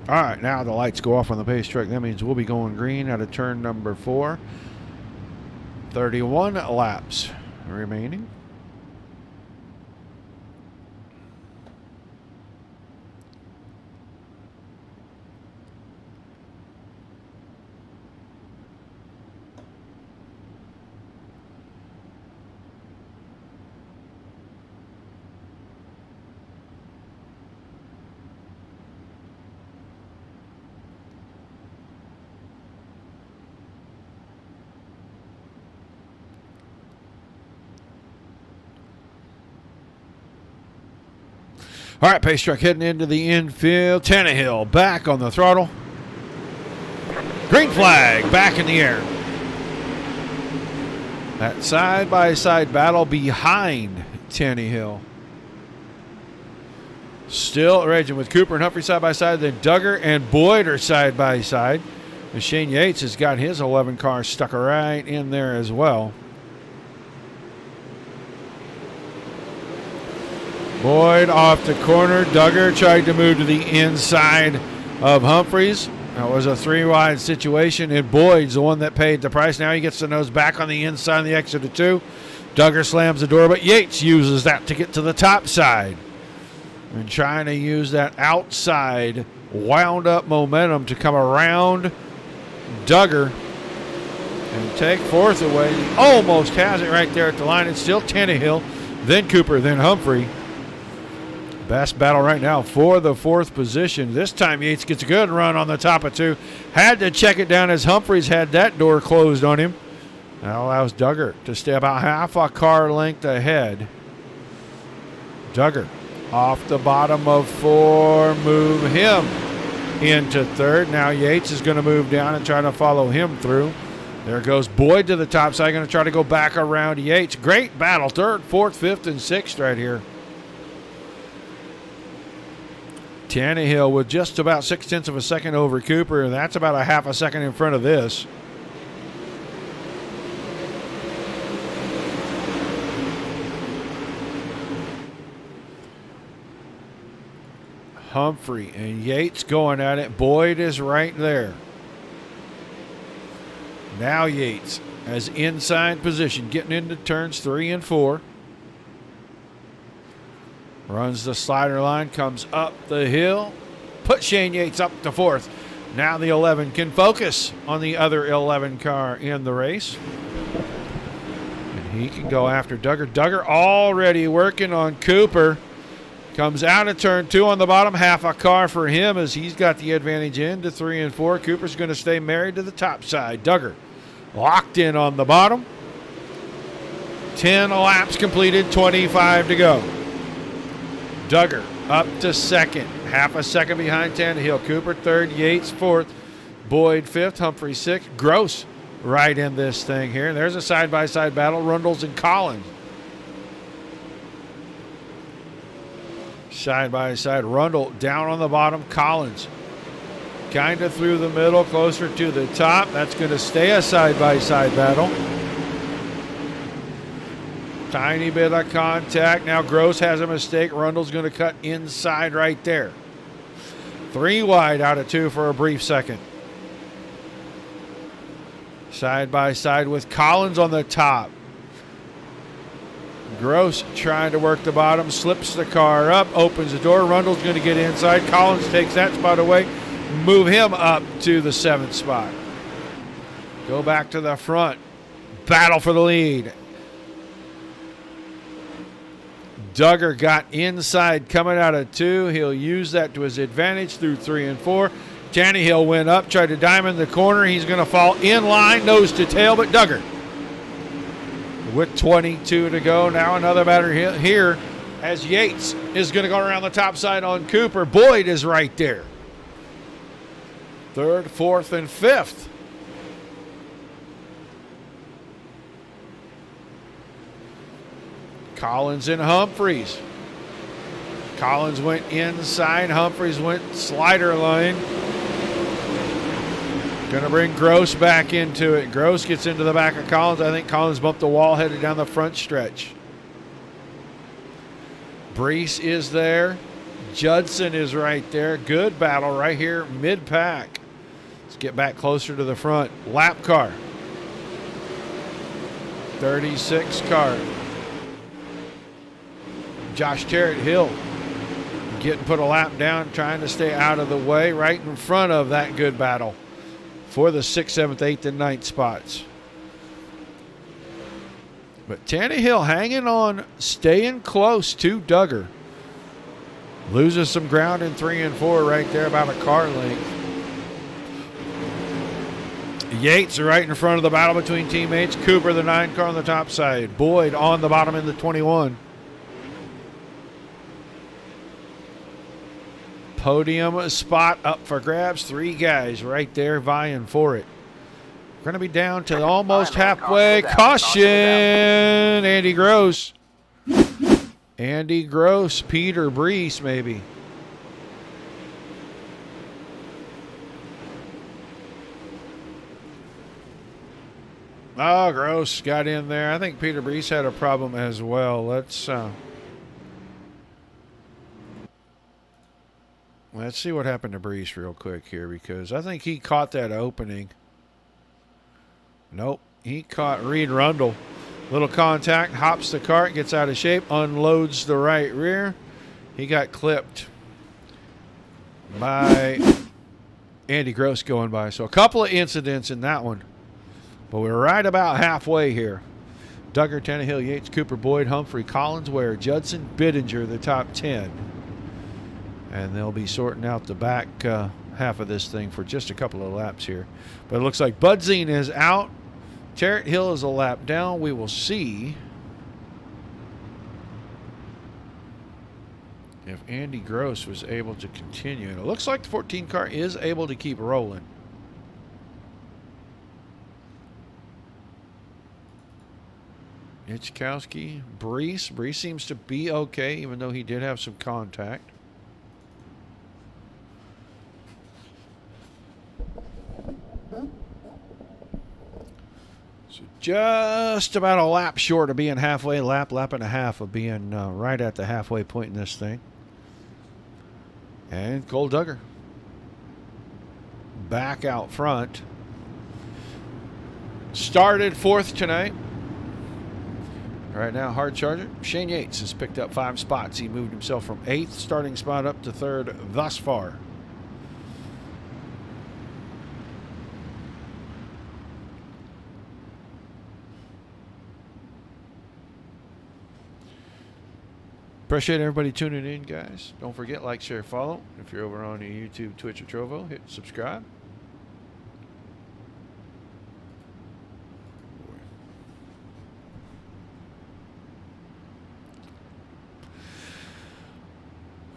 All right, now the lights go off on the pace truck. That means we'll be going green out of turn number 4. 31 laps remaining. All right, pace truck heading into the infield. Tannehill back on the throttle. Green flag back in the air. That side-by-side battle behind Tannehill. Still raging with Cooper and Humphrey side-by-side. Then Duggar and Boyd are side-by-side. And Shane Yates has got his 11 car stuck right in there as well. Boyd off the corner. Duggar tried to move to the inside of Humphreys. That was a 3-wide situation, and Boyd's the one that paid the price. Now he gets the nose back on the inside of the exit of 2. Duggar slams the door, but Yates uses that to get to the top side. And trying to use that outside wound up momentum to come around Duggar and take 4th away. He almost has it right there at the line. It's still Tannehill, then Cooper, then Humphrey. Best battle right now for the 4th position. This time Yates gets a good run on the top of 2. Had to check it down as Humphreys had that door closed on him. That allows Duggar to stay about half a car length ahead. Duggar off the bottom of 4, move him into 3rd. Now Yates is going to move down and try to follow him through. There goes Boyd to the top side, going to try to go back around Yates. Great battle, 3rd, 4th, 5th, and 6th right here. Tannehill with just about 0.6 of a second over Cooper, and that's about a half a second in front of this. Humphrey and Yates going at it. Boyd is right there. Now Yates has inside position, getting into turns 3 and 4. Runs the slider line, comes up the hill, put Shane Yates up to 4th. Now the 11 can focus on the other 11 car in the race. And he can go after Duggar. Duggar already working on Cooper. Comes out of turn 2 on the bottom, half a car for him as he's got the advantage into 3 and 4. Cooper's going to stay married to the top side. Duggar locked in on the bottom. 10 laps completed, 25 to go. Duggar up to 2nd, half a second behind Tannehill. Cooper 3rd, Yates 4th, Boyd 5th, Humphrey 6th. Gross right in this thing here. There's a side-by-side battle, Rundles and Collins. Side-by-side, Rundle down on the bottom, Collins kind of through the middle, closer to the top. That's going to stay a side-by-side battle. Tiny bit of contact. Now Gross has a mistake. Rundle's going to cut inside right there. 3 wide out of 2 for a brief second. Side by side with Collins on the top. Gross trying to work the bottom, slips the car up, opens the door. Rundle's going to get inside. Collins takes that spot away. Move him up to the 7th spot. Go back to the front. Battle for the lead. Duggar got inside coming out of 2. He'll use that to his advantage through 3 and 4. Tannehill went up, tried to diamond the corner. He's going to fall in line, nose to tail, but Duggar with 22 to go. Now another batter here as Yates is going to go around the top side on Cooper. Boyd is right there. 3rd, 4th, and 5th. Collins and Humphreys. Collins went inside. Humphreys went slider line. Going to bring Gross back into it. Gross gets into the back of Collins. I think Collins bumped the wall headed down the front stretch. Brees is there. Judson is right there. Good battle right here mid-pack. Let's get back closer to the front. Lap car. 36 car. Josh Terrett Hill getting put a lap down, trying to stay out of the way, right in front of that good battle for the 6th, 7th, 8th, and 9th spots. But Tannehill hanging on, staying close to Duggar. Loses some ground in 3 and 4 right there, about a car length. Yates right in front of the battle between teammates. Cooper, the 9 car on the top side. Boyd on the bottom in the 21. Podium spot up for grabs. 3 guys right there vying for it. We're going to be down to almost halfway. Caution! Andy Gross. Andy Gross, Peter Brees maybe. Oh, Gross got in there. I think Peter Brees had a problem as well. Let's see what happened to Brees real quick here, because I think he caught that opening. Nope. He caught Reed Rundle. Little contact, hops the cart, gets out of shape, unloads the right rear. He got clipped by Andy Gross going by. So a couple of incidents in that one. But we're right about halfway here. Duggar, Tannehill, Yates, Cooper, Boyd, Humphrey, Collins, Ware, Judson, Bittinger, the top 10. And they'll be sorting out the back half of this thing for just a couple of laps here. But it looks like Budzine is out. Tarrant Hill is a lap down. We will see if Andy Gross was able to continue. And it looks like the 14 car is able to keep rolling. Ichkowski, Brees. Brees seems to be okay, even though he did have some contact. So just about a lap short of being halfway, lap and a half of being right at the halfway point in this thing. And Cole Duggar back out front. Started fourth tonight. Right now, hard charger. Shane Yates has picked up 5 spots. He moved himself from 8th starting spot up to 3rd thus far. Appreciate everybody tuning in, guys. Don't forget, like, share, follow. If you're over on YouTube, Twitch, or Trovo, hit subscribe.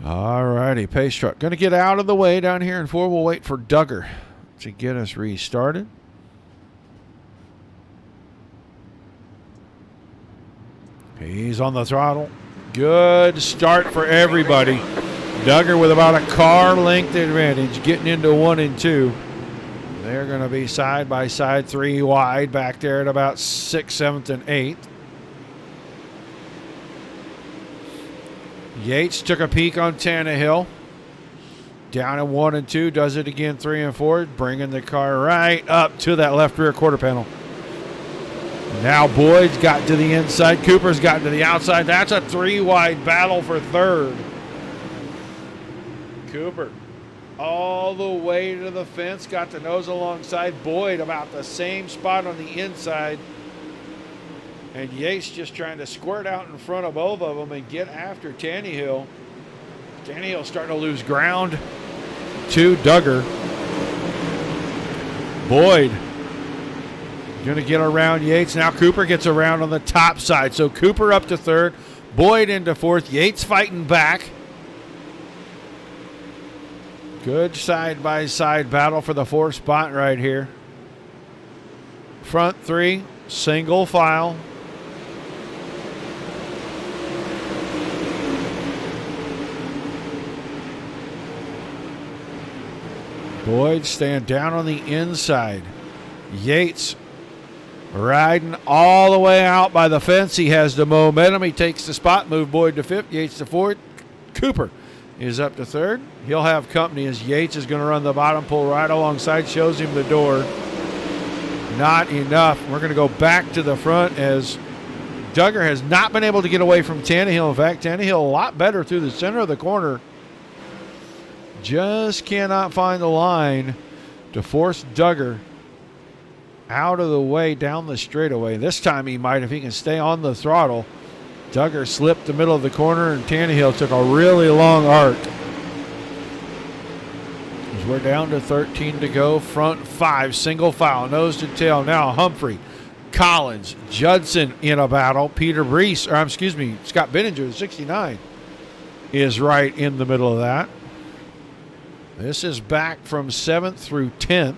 All righty, pace truck. Going to get out of the way down here in 4. We'll wait for Duggar to get us restarted. He's on the throttle. Good start for everybody. Duggar with about a car length advantage, getting into 1 and 2. They're going to be side by side, 3 wide back there at about 6th, 7th, and 8th. Yates took a peek on Tannehill. Down at 1 and 2, does it again 3 and 4, bringing the car right up to that left rear quarter panel. Now Boyd's got to the inside. Cooper's gotten to the outside. That's a 3 wide battle for 3rd. Cooper all the way to the fence, got the nose alongside. Boyd about the same spot on the inside. And Yates just trying to squirt out in front of both of them and get after Tannehill. Tannehill starting to lose ground to Duggar. Boyd going to get around Yates. Now Cooper gets around on the top side. So Cooper up to 3rd. Boyd into 4th. Yates fighting back. Good side-by-side battle for the 4th spot right here. Front 3, single file. Boyd staying down on the inside. Yates riding all the way out by the fence. He has the momentum. He takes the spot. Move Boyd to 5th. Yates to 4th. Cooper is up to 3rd. He'll have company as Yates is going to run the bottom pull right alongside. Shows him the door. Not enough. We're going to go back to the front as Duggar has not been able to get away from Tannehill. In fact, Tannehill a lot better through the center of the corner. Just cannot find the line to force Duggar out of the way down the straightaway. This time he might if he can stay on the throttle. Duggar slipped the middle of the corner and Tannehill took a really long arc. As we're down to 13 to go. Front 5, single file, nose to tail. Now Humphrey, Collins, Judson in a battle. Peter Brees, Scott Bittinger, the 69, is right in the middle of that. This is back from 7th through 10th.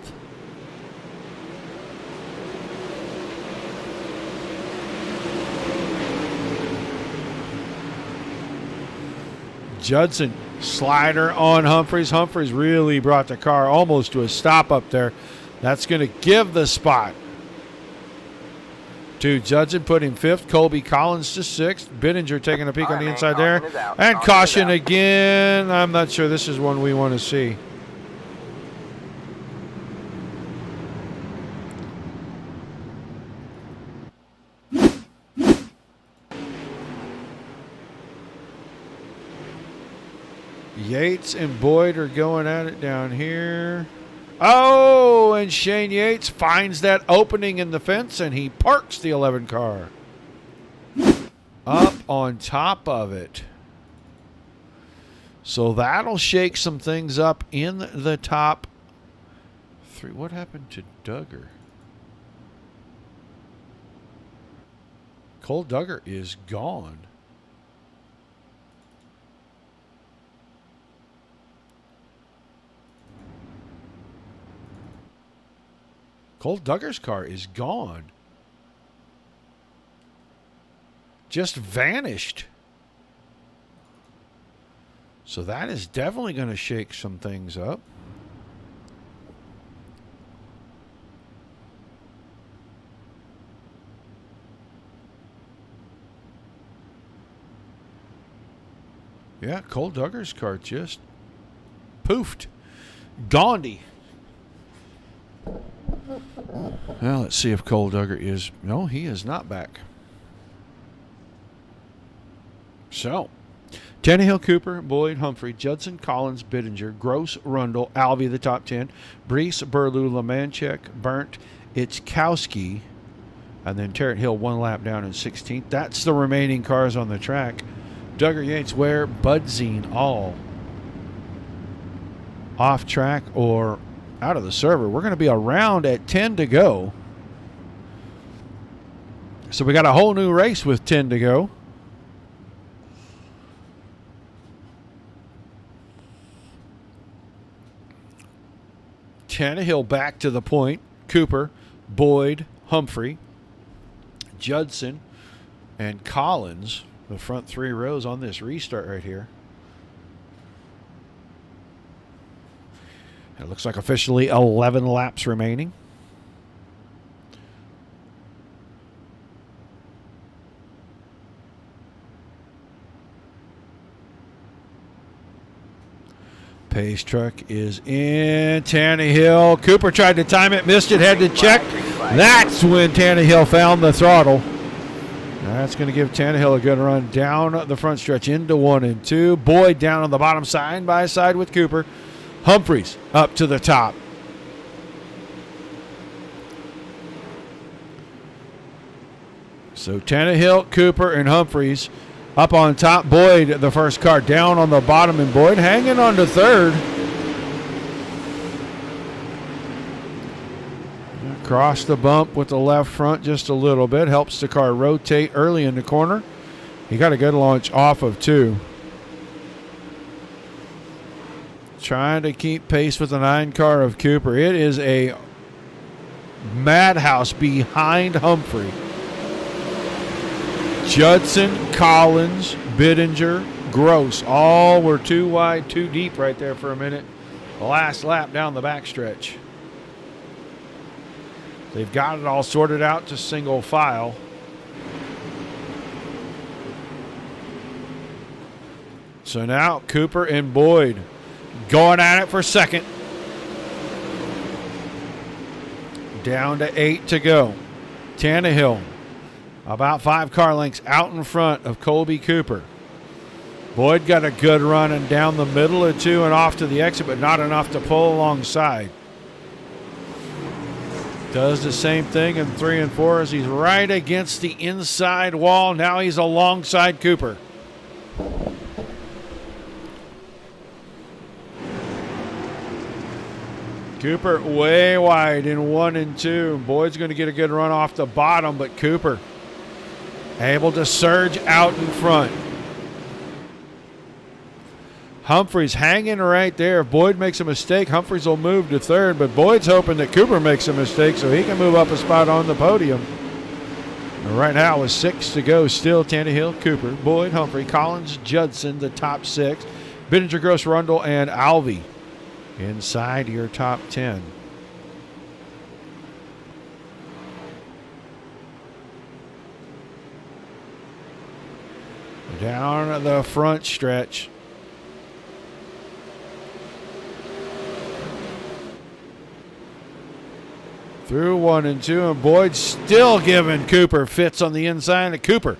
Judson, slider on Humphreys. Humphreys really brought the car almost to a stop up there. That's going to give the spot to Judson, put him 5th. Colby Collins to 6th. Bittinger taking a peek on the man, inside there. caution is out. And Caution is caution out. again. I'm not sure this is one we want to see. Yates and Boyd are going at it down here. Oh, and Shane Yates finds that opening in the fence, and he parks the 11 car up on top of it. So that'll shake some things up in the top 3. What happened to Duggar? Cole Duggar is gone. Cole Duggar's car is gone. Just vanished. So that is definitely going to shake some things up. Yeah, Cole Duggar's car just poofed. Gandhi. Well, let's see if Cole Duggar is... No, he is not back. So, Tannehill, Cooper, Boyd, Humphrey, Judson, Collins, Bittinger, Gross, Rundle, Alvey, the top 10, Brees, Burlew, Lemanchek, Burnt, Itzkowski, and then Tarrant Hill 1 lap down in 16th. That's the remaining cars on the track. Duggar, Yates, Ware, Budzine, all off track or out of the server. We're going to be around at 10 to go. So we got a whole new race with 10 to go. Tannehill back to the point. Cooper, Boyd, Humphrey, Judson, and Collins. The front 3 rows on this restart right here. It looks like officially 11 laps remaining. Pace truck is in. Tannehill. Cooper tried to time it, missed it, had to check. That's when Tannehill found the throttle. That's going to give Tannehill a good run down the front stretch into 1 and 2. Boyd down on the bottom side by side with Cooper. Humphreys up to the top. So Tannehill, Cooper, and Humphreys up on top. Boyd, the first car, down on the bottom, and Boyd hanging on to 3rd. Across the bump with the left front just a little bit. Helps the car rotate early in the corner. He got a good launch off of 2. Trying to keep pace with the 9 car of Cooper. It is a madhouse behind Humphrey. Judson, Collins, Bittinger, Gross. All were too wide, too deep right there for a minute. The last lap down the backstretch. They've got it all sorted out to single file. So now Cooper and Boyd going at it for second. Down to 8 to go. Tannehill about 5 car lengths out in front of Colby Cooper. Boyd got a good run and down the middle of 2 and off to the exit, but not enough to pull alongside. Does the same thing in 3 and 4 as he's right against the inside wall. Now he's alongside Cooper. Cooper way wide in 1 and 2. Boyd's going to get a good run off the bottom, but Cooper able to surge out in front. Humphreys hanging right there. If Boyd makes a mistake, Humphreys will move to 3rd, but Boyd's hoping that Cooper makes a mistake so he can move up a spot on the podium. And right now with 6 to go, still Tannehill, Cooper, Boyd, Humphrey, Collins, Judson, the top 6. Bittinger, Gross, Rundle, and Alvey inside your top 10. Down the front stretch. Through 1 and 2, and Boyd still giving Cooper fits on the inside. And Cooper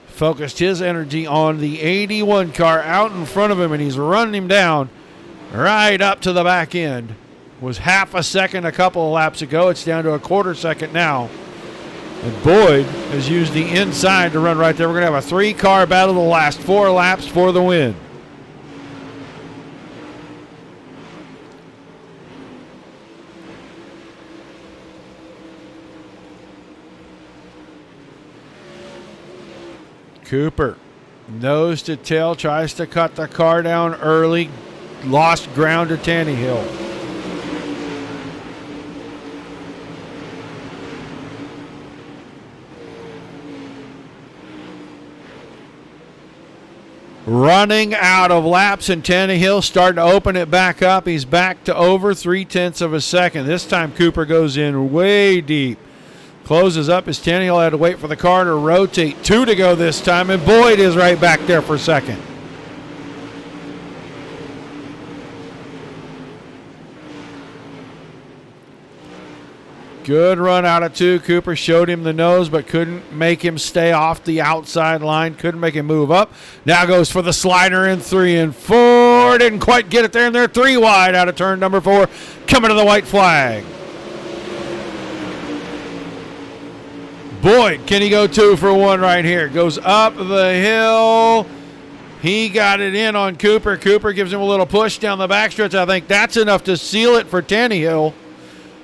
focused his energy on the 81 car out in front of him, and he's running him down right up to the back end. Was half a second a couple of laps ago. It's down to a quarter second now. And Boyd has used the inside to run right there. We're going to have a 3-car battle the last 4 laps for the win. Cooper, nose to tail, tries to cut the car down early. Lost ground to Tannehill. Running out of laps, and Tannehill starting to open it back up. He's back to over 0.3 of a second. This time Cooper goes in way deep. Closes up as Tannehill had to wait for the car to rotate. 2 to go this time, and Boyd is right back there for second. Good run out of 2. Cooper showed him the nose, but couldn't make him stay off the outside line. Couldn't make him move up. Now goes for the slider in 3 and 4. Didn't quite get it there, and they're 3 wide out of turn number 4. Coming to the white flag. Boyd, can he go 2 for 1 right here? Goes up the hill. He got it in on Cooper. Cooper gives him a little push down the backstretch. I think that's enough to seal it for Tannehill.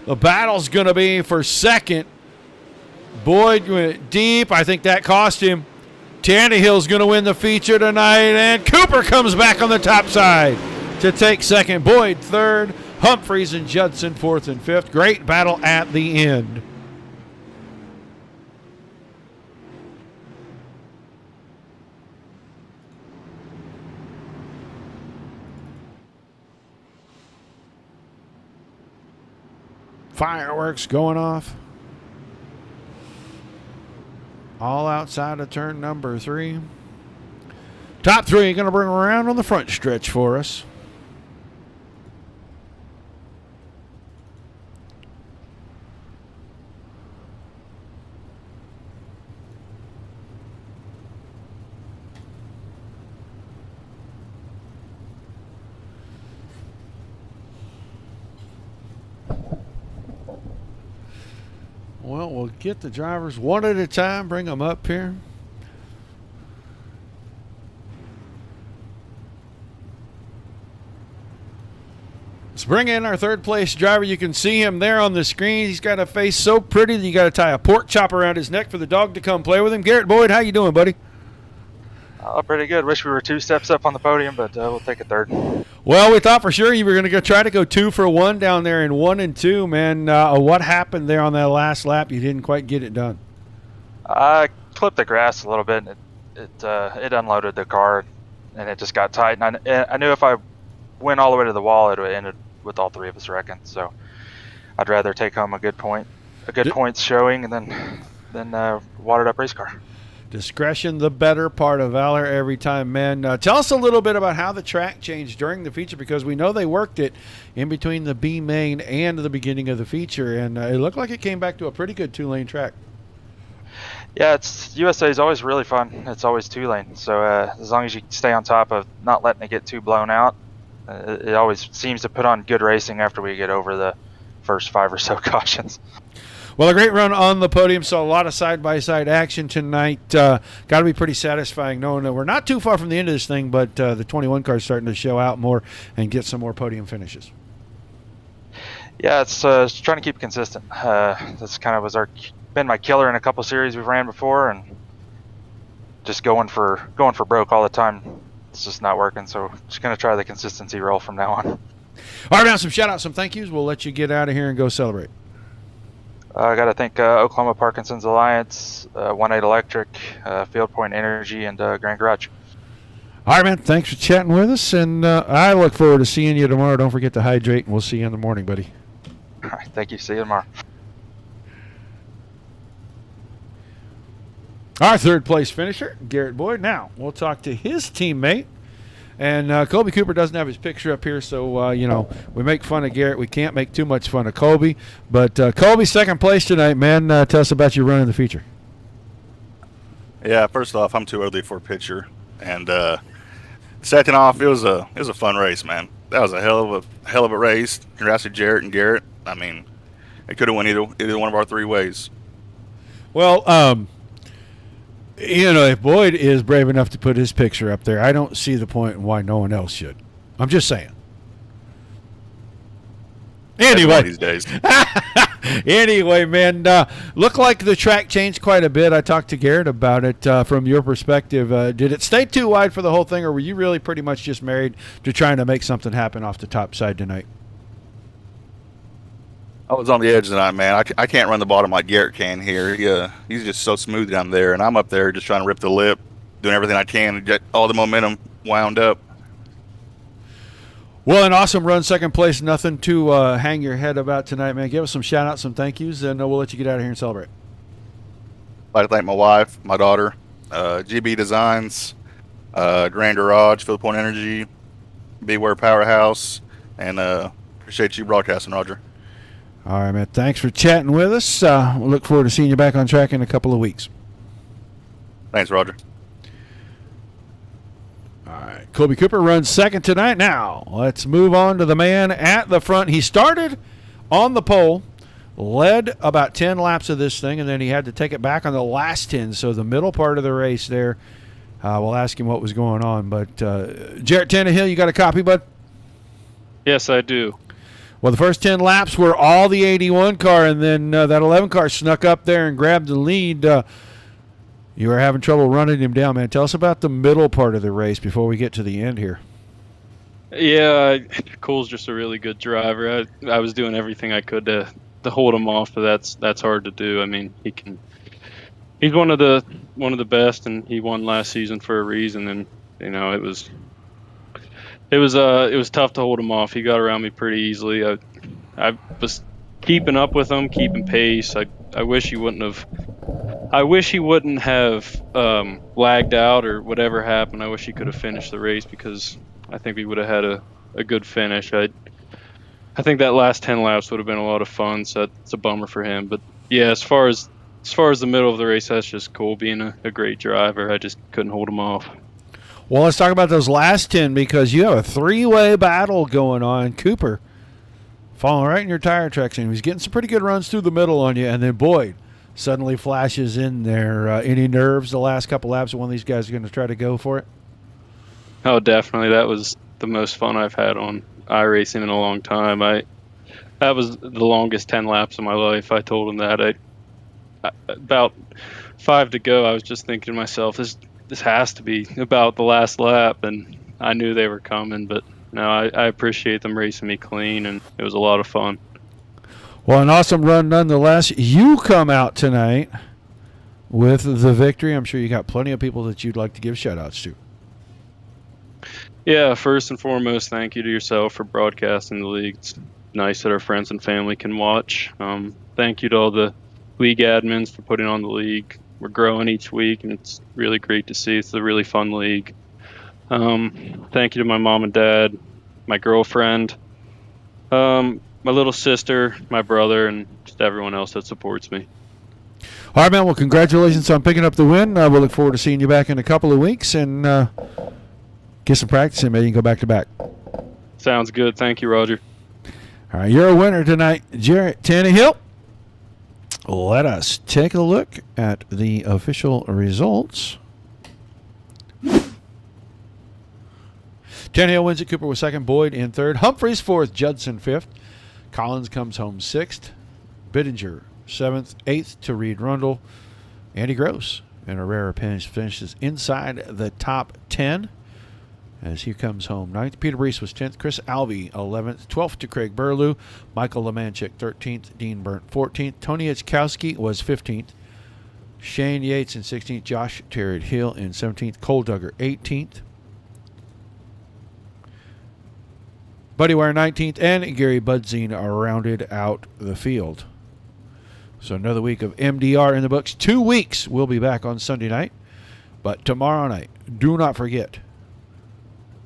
The battle's going to be for second. Boyd went deep. I think that cost him. Tannehill's going to win the feature tonight, and Cooper comes back on the top side to take second. Boyd third. Humphreys and Judson fourth and fifth. Great battle at the end. Fireworks going off. All outside of turn number 3. Top 3 going to bring around on the front stretch for us. Well, we'll get the drivers one at a time, bring them up here. Let's bring in our third place driver. You can see him there on the screen. He's got a face so pretty that you got to tie a pork chop around his neck for the dog to come play with him. Garrett Boyd, how you doing, buddy? Oh, pretty good. Wish we were 2 steps up on the podium, but we'll take a third. Well, we thought for sure you were going to try to go 2 for 1 down there in 1 and 2, man. What happened there on that last lap? You didn't quite get it done. I clipped the grass a little bit, and it unloaded the car, and it just got tight. And I knew if I went all the way to the wall, it would have ended with all 3 of us wrecking. So I'd rather take home a good points showing, and then watered up race car. Discretion, the better part of valor every time, man. Tell us a little bit about how the track changed during the feature, because we know they worked it in between the B main and the beginning of the feature, and it looked like it came back to a pretty good 2-lane track. Yeah, USA is always really fun. It's always 2-lane, so as long as you stay on top of not letting it get too blown out, it always seems to put on good racing after we get over the first 5 or so cautions. Well, a great run on the podium. Saw a lot of side-by-side action tonight. Got to be pretty satisfying knowing that we're not too far from the end of this thing, but the 21 car is starting to show out more and get some more podium finishes. Yeah, it's trying to keep consistent. This kind of been my killer in a couple series we've ran before, and just going for broke all the time. It's just not working. So just gonna try the consistency roll from now on. All right, now some shout outs, some thank yous. We'll let you get out of here and go celebrate. I got to thank Oklahoma Parkinson's Alliance, 1-8 Electric, Field Point Energy, and Grand Garage. All right, man. Thanks for chatting with us, and I look forward to seeing you tomorrow. Don't forget to hydrate, and we'll see you in the morning, buddy. All right, thank you. See you tomorrow. Our third place finisher, Garrett Boyd. Now, we'll talk to his teammate. And Colby Cooper doesn't have his picture up here, so, we make fun of Garrett. We can't make too much fun of Colby. But Colby, second place tonight, man. Tell us about you running the feature. Yeah, first off, I'm too early for a picture. And second off, it was a fun race, man. That was a hell of a race. Congrats to Jarrett and Garrett. I mean, it could have went either one of our three ways. Well, if Boyd is brave enough to put his picture up there, I don't see the point in why no one else should. I'm just saying. Anyway, These days. Anyway, man, looked like the track changed quite a bit. I talked to Garrett about it from your perspective. Did it stay too wide for the whole thing, or were you really pretty much just married to trying to make something happen off the top side tonight? I was on the edge tonight, man. I can't run the bottom like Garrett can here. He's just so smooth down there, and I'm up there just trying to rip the lip, doing everything I can to get all the momentum wound up. Well, an awesome run, second place. Nothing to hang your head about tonight, man. Give us some shout-outs, some thank yous, and we'll let you get out of here and celebrate. I'd like to thank my wife, my daughter, GB Designs, Grand Garage, Field Point Energy, Beware Powerhouse, and appreciate you broadcasting, Roger. All right, man. Thanks for chatting with us. We'll look forward to seeing you back on track in a couple of weeks. Thanks, Roger. All right. Colby Cooper runs second tonight. Now, let's move on to the man at the front. He started on the pole, led about 10 laps of this thing, and then he had to take it back on the last 10. So the middle part of the race there, we'll ask him what was going on. But Jarrett Tannehill, you got a copy, bud? Yes, I do. Well, the first 10 laps were all the 81 car, and then that 11 car snuck up there and grabbed the lead. You were having trouble running him down, man. Tell us about the middle part of the race before we get to the end here. Yeah, Cole's just a really good driver. I was doing everything I could to hold him off, but that's hard to do. I mean, he's one of the best, and he won last season for a reason. And it was tough to hold him off. He got around me pretty easily. I was keeping up with him, keeping pace. I wish he wouldn't have lagged out or whatever happened. I wish he could have finished the race, because I think we would have had a good finish. I think that last 10 laps would have been a lot of fun, so it's a bummer for him. But yeah, as far as the middle of the race, that's just cool. Being a great driver, I just couldn't hold him off. Well, let's talk about those last 10, because you have a three-way battle going on. Cooper falling right in your tire tracks, and he's getting some pretty good runs through the middle on you, and then Boyd suddenly flashes in there. Any nerves the last couple laps of one of these guys are going to try to go for it? Oh, definitely. That was the most fun I've had on iRacing in a long time. That was the longest 10 laps of my life. I told him that. About 5 to go, I was just thinking to myself, this has to be about the last lap, and I knew they were coming, but no, I appreciate them racing me clean, and it was a lot of fun. Well, an awesome run nonetheless. You come out tonight with the victory. I'm sure you got plenty of people that you'd like to give shout-outs to. Yeah, first and foremost, thank you to yourself for broadcasting the league. It's nice that our friends and family can watch. Thank you to all the league admins for putting on the league. We're growing each week, and it's really great to see. It's a really fun league. Thank you to my mom and dad, my girlfriend, my little sister, my brother, and just everyone else that supports me. All right, man. Well, congratulations on picking up the win. We'll look forward to seeing you back in a couple of weeks and get some practice in. Maybe you can go back-to-back. Sounds good. Thank you, Roger. All right, you're a winner tonight, Jarrett Tannehill. Let us take a look at the official results. Tannehill wins it. Cooper was second. Boyd in third. Humphreys fourth. Judson fifth. Collins comes home sixth. Bittinger seventh. Eighth to Reed Rundle. Andy Gross and Herrera finishes inside the top 10 as he comes home ninth. Peter Brees was 10th. Chris Alvey 11th. 12th to Craig Burlew. Michael Lemanchik 13th. Dean Burnt 14th. Tony Itzkowski was 15th. Shane Yates in 16th. Josh Terry Hill in 17th. Cole Duggar 18th. Buddy Ware 19th, and Gary Budzine rounded out the field. So another week of MDR in the books. 2 weeks. We'll be back on Sunday night. But tomorrow night, do not forget,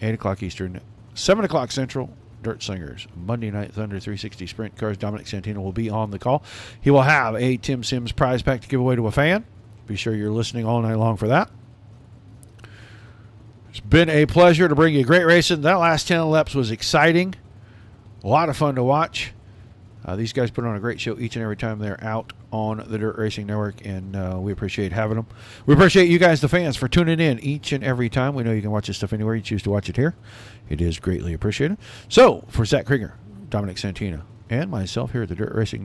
8 o'clock Eastern, 7 o'clock Central, Dirt Slingers. Monday Night Thunder 360 Sprint Cars. Dominic Santino will be on the call. He will have a Tim Sims prize pack to give away to a fan. Be sure you're listening all night long for that. It's been a pleasure to bring you great racing. That last 10 laps was exciting. A lot of fun to watch. These guys put on a great show each and every time they're out on the Dirt Racing Network, and we appreciate having them. We appreciate you guys, the fans, for tuning in each and every time. We know you can watch this stuff anywhere you choose to watch it here. It is greatly appreciated. So, for Zach Krieger, Dominic Santino, and myself here at the Dirt Racing